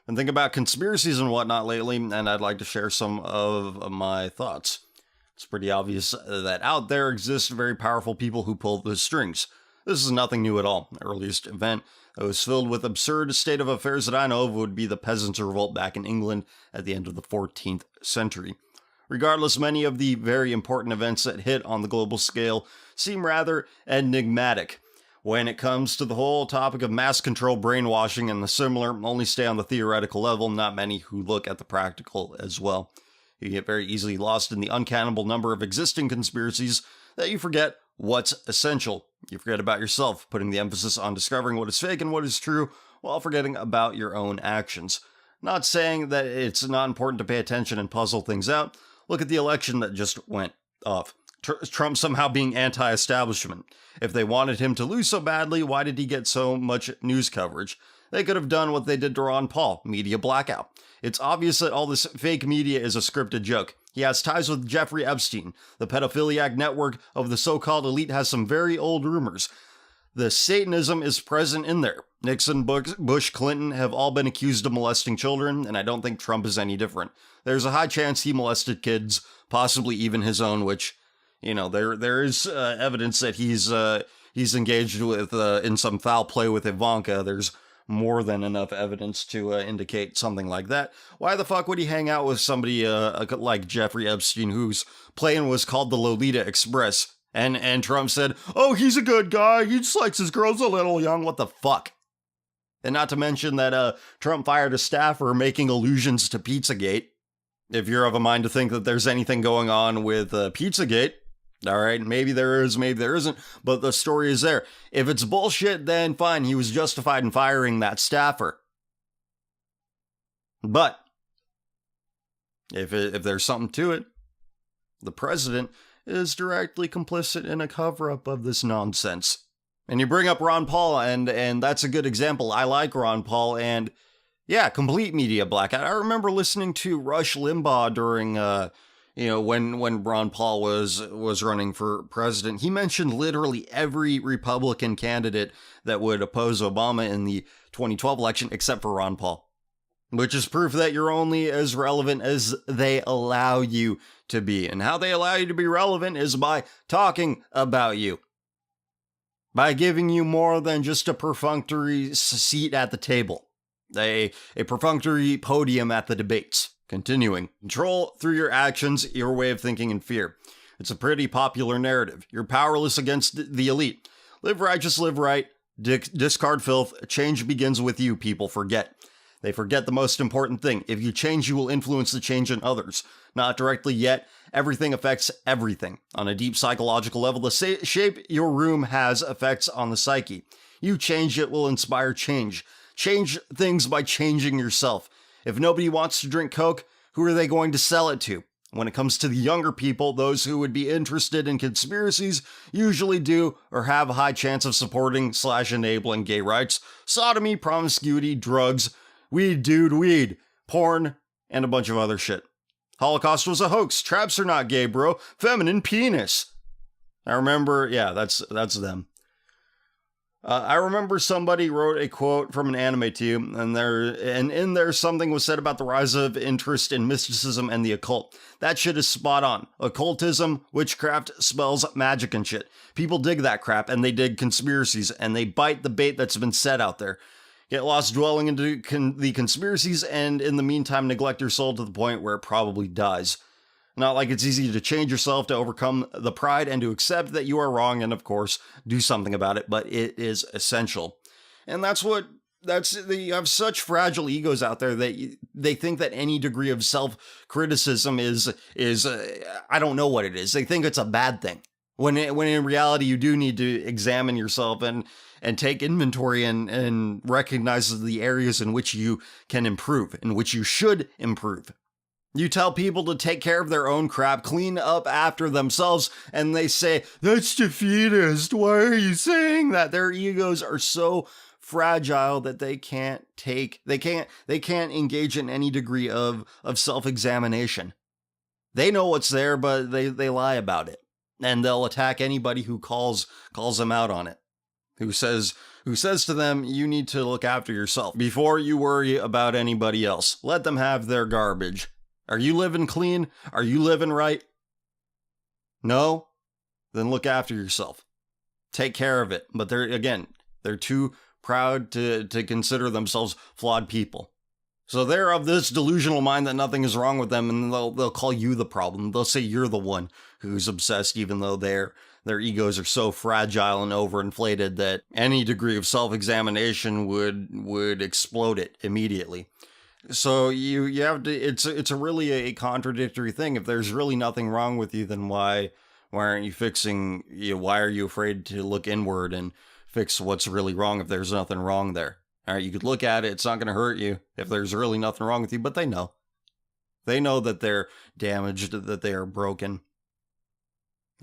And think about conspiracies and whatnot lately, and I'd like to share some of my thoughts. It's pretty obvious that out there exist very powerful people who pull the strings. This is nothing new at all. The earliest event that was filled with absurd state of affairs that I know of would be the Peasants' Revolt back in England at the end of the 14th century. Regardless, many of the very important events that hit on the global scale seem rather enigmatic. When it comes to the whole topic of mass control, brainwashing, and the similar, only stay on the theoretical level, not many who look at the practical as well. You get very easily lost in the uncountable number of existing conspiracies that you forget what's essential. You forget about yourself, putting the emphasis on discovering what is fake and what is true, while forgetting about your own actions. Not saying that it's not important to pay attention and puzzle things out. Look at the election that just went off. Trump somehow being anti-establishment. If they wanted him to lose so badly, why did he get so much news coverage? They could have done what they did to Ron Paul, media blackout. It's obvious that all this fake media is a scripted joke. He has ties with Jeffrey Epstein. The pedophiliac network of the so-called elite has some very old rumors. The Satanism is present in there. Nixon, Bush, Clinton have all been accused of molesting children, and I don't think Trump is any different. There's a high chance he molested kids, possibly even his own, which, you know, there is evidence that he's engaged with in some foul play with Ivanka. There's more than enough evidence to indicate something like that. Why the fuck would he hang out with somebody like Jeffrey Epstein, whose plane was called the Lolita Express? And Trump said, oh, he's a good guy. He just likes his girls a little young. What the fuck? And not to mention that Trump fired a staffer making allusions to Pizzagate. If you're of a mind to think that there's anything going on with Pizzagate, all right, maybe there is, maybe there isn't, but the story is there. If it's bullshit, then fine, he was justified in firing that staffer. But if there's something to it, the president is directly complicit in a cover-up of this nonsense. And you bring up Ron Paul, and that's a good example. I like Ron Paul, and yeah, complete media blackout. I remember listening to Rush Limbaugh during, when Ron Paul was running for president. He mentioned literally every Republican candidate that would oppose Obama in the 2012 election, except for Ron Paul. Which is proof that you're only as relevant as they allow you to be. And how they allow you to be relevant is by talking about you. By giving you more than just a perfunctory seat at the table. A perfunctory podium at the debates. Continuing. Control through your actions, your way of thinking, and fear. It's a pretty popular narrative. You're powerless against the elite. Live righteous, live right. Discard filth. Change begins with you, people forget. They forget the most important thing. If you change, you will influence the change in others. Not directly yet. Everything affects everything. On a deep psychological level, the shape your room has effects on the psyche. You change, it will inspire change. Change things by changing yourself. If nobody wants to drink Coke, who are they going to sell it to? When it comes to the younger people, those who would be interested in conspiracies usually do or have a high chance of supporting / enabling gay rights, sodomy, promiscuity, drugs, weed, porn, and a bunch of other shit. Holocaust was a hoax. Traps are not gay, bro. Feminine penis. I remember, yeah, that's them. I remember somebody wrote a quote from an anime to you, and in there something was said about the rise of interest in mysticism and the occult. That shit is spot on. Occultism, witchcraft, spells, magic and shit. People dig that crap, and they dig conspiracies, and they bite the bait that's been set out there. get lost dwelling into the conspiracies, and in the meantime neglect your soul to the point where it probably dies. Not like it's easy to change yourself, to overcome the pride, and to accept that you are wrong, and of course, do something about it, but it is essential. And you have such fragile egos out there that they think that any degree of self-criticism is I don't know what it is. They think it's a bad thing. When in reality, you do need to examine yourself and take inventory and recognize the areas in which you can improve, in which you should improve. You tell people to take care of their own crap, clean up after themselves, and they say, that's defeatist. Why are you saying that? Their egos are so fragile that they can't engage in any degree of self-examination. They know what's there, but they lie about it. And they'll attack anybody who calls them out on it. Who says to them, you need to look after yourself before you worry about anybody else. Let them have their garbage. Are you living clean? Are you living right? No? Then look after yourself. Take care of it. But they're too proud to consider themselves flawed people. So they're of this delusional mind that nothing is wrong with them, and they'll call you the problem. They'll say you're the one who's obsessed, even though their egos are so fragile and overinflated that any degree of self-examination would explode it immediately. So you have to. It's a really a contradictory thing. If there's really nothing wrong with you, then why aren't you fixing? Why are you afraid to look inward and fix what's really wrong if there's nothing wrong there? All right, you could look at it. It's not going to hurt you if there's really nothing wrong with you, but they know. They know that they're damaged, that they are broken.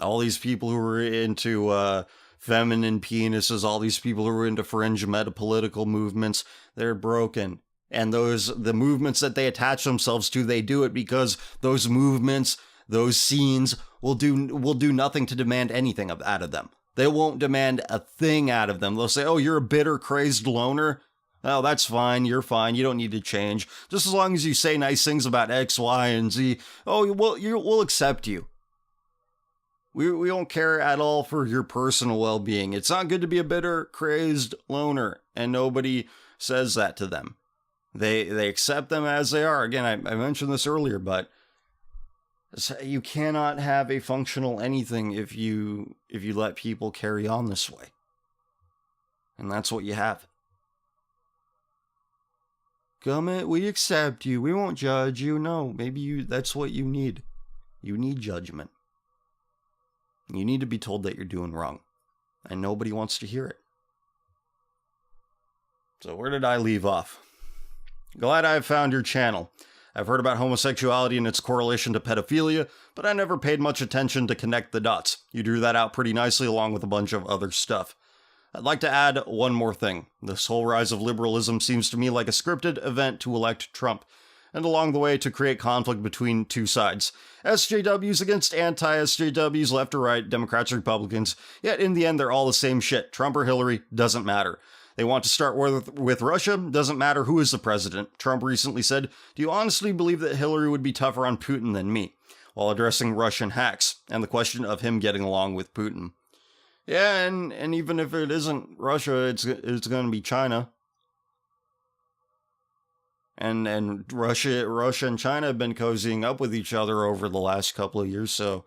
All these people who are into feminine penises, all these people who are into fringe metapolitical movements, they're broken. And the movements that they attach themselves to, they do it because those movements, those scenes will do nothing to demand anything out of them. They won't demand a thing out of them. They'll say, oh, you're a bitter, crazed loner. Oh, that's fine. You're fine. You don't need to change. Just as long as you say nice things about X, Y, and Z. Oh, we'll accept you. We don't care at all for your personal well-being. It's not good to be a bitter, crazed loner. And nobody says that to them. They accept them as they are. Again, I mentioned this earlier, but you cannot have a functional anything if you let people carry on this way. And that's what you have. Come, we accept you. We won't judge you. No, maybe that's what you need. You need judgment. You need to be told that you're doing wrong. And nobody wants to hear it. So where did I leave off? Glad I've found your channel. I've heard about homosexuality and its correlation to pedophilia, but I never paid much attention to connect the dots. You drew that out pretty nicely along with a bunch of other stuff. I'd like to add one more thing. This whole rise of liberalism seems to me like a scripted event to elect Trump, and along the way to create conflict between two sides. SJWs against anti-SJWs, left or right, Democrats or Republicans, yet in the end they're all the same shit. Trump or Hillary, doesn't matter. They want to start with Russia, doesn't matter who is the president. Trump recently said, do you honestly believe that Hillary would be tougher on Putin than me? While addressing Russian hacks, and the question of him getting along with Putin. Yeah, and even if it isn't Russia, it's going to be China. And Russia and China have been cozying up with each other over the last couple of years, so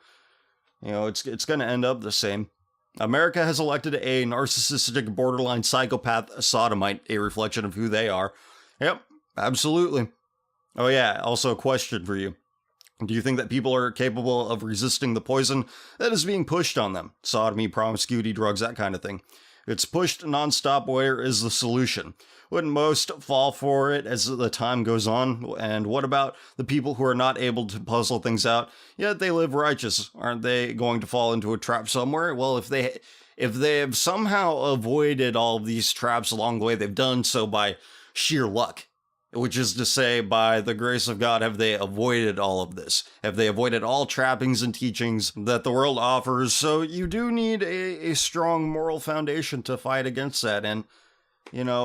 it's going to end up the same. America has elected a narcissistic, borderline psychopath sodomite, a reflection of who they are. Yep, absolutely. Oh yeah, also a question for you. Do you think that people are capable of resisting the poison that is being pushed on them? Sodomy, promiscuity, drugs, that kind of thing. If it's pushed nonstop, where is the solution? Wouldn't most fall for it as the time goes on? And what about the people who are not able to puzzle things out, yet they live righteous? Aren't they going to fall into a trap somewhere? Well, if they have somehow avoided all of these traps along the way, they've done so by sheer luck. Which is to say, by the grace of God, have they avoided all of this? Have they avoided all trappings and teachings that the world offers? So you do need a strong moral foundation to fight against that. And,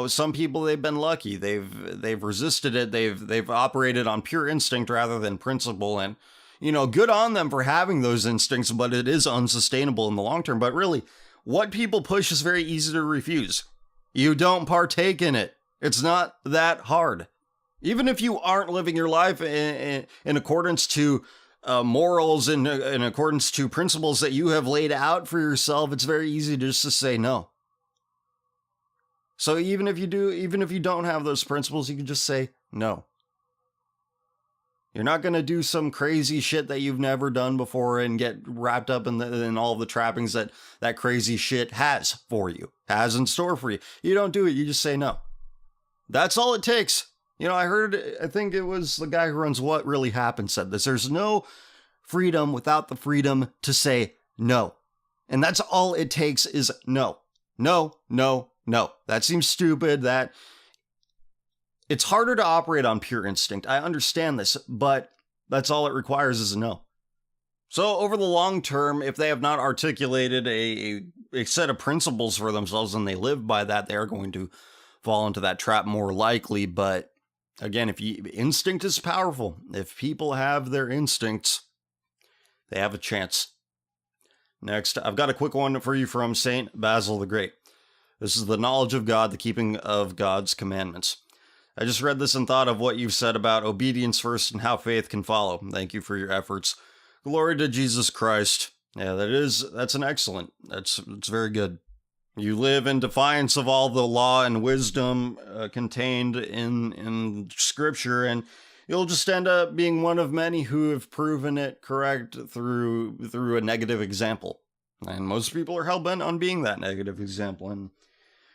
some people, they've been lucky. They've resisted it. They've operated on pure instinct rather than principle. And, good on them for having those instincts, but it is unsustainable in the long term. But really, what people push is very easy to refuse. You don't partake in it. It's not that hard. Even if you aren't living your life in accordance to morals and in accordance to principles that you have laid out for yourself, it's very easy just to say no. So even if you don't have those principles, you can just say no. You're not going to do some crazy shit that you've never done before and get wrapped up in all the trappings that crazy shit has for you, has in store for you. You don't do it. You just say no. That's all it takes. You know, I think it was the guy who runs What Really Happened said this. There's no freedom without the freedom to say no. And that's all it takes is no. No, no, no. That seems stupid. It's harder to operate on pure instinct. I understand this, but that's all it requires is a no. So over the long term, if they have not articulated a set of principles for themselves and they live by that, they are going to fall into that trap more likely. But again, instinct is powerful. If people have their instincts, they have a chance. Next, I've got a quick one for you from Saint Basil the Great. This is the knowledge of God, the keeping of God's commandments. I just read this and thought of what you've said about obedience first and how faith can follow. Thank you for your efforts. Glory to Jesus Christ. Yeah, that's an excellent. It's very good. You live in defiance of all the law and wisdom contained in Scripture, and you'll just end up being one of many who have proven it correct through a negative example. And most people are hell-bent on being that negative example. And,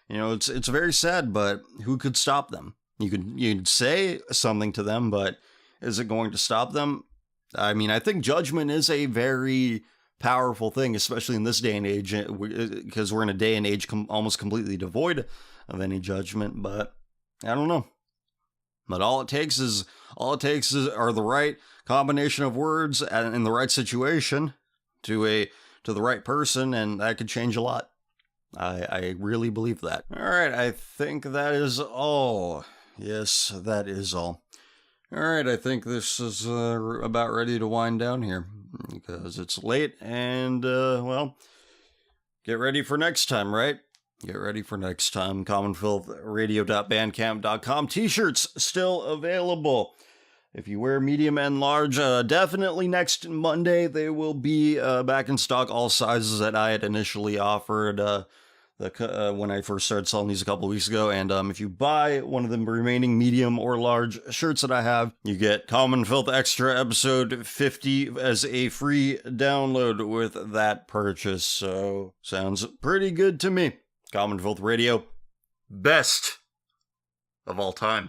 you know, it's very sad, but who could stop them? You'd say something to them, but is it going to stop them? I mean, I think judgment is a very powerful thing, especially in this day and age, because we're in a day and age almost completely devoid of any judgment. But I don't know. But all it takes are the right combination of words in the right situation to the right person, and that could change a lot. I really believe that. All right, I think that is all. Yes, that is all. All right, I think this is about ready to wind down here because it's late and, well, get ready for next time, right? Get ready for next time. commonfilthradio.bandcamp.com. T-shirts still available. If you wear medium and large, definitely next Monday they will be back in stock, all sizes that I had initially offered when I first started selling these a couple weeks ago. And if you buy one of the remaining medium or large shirts that I have, you get Common Filth Extra episode 50 as a free download with that purchase. So sounds pretty good to me. Common Filth Radio, best of all time.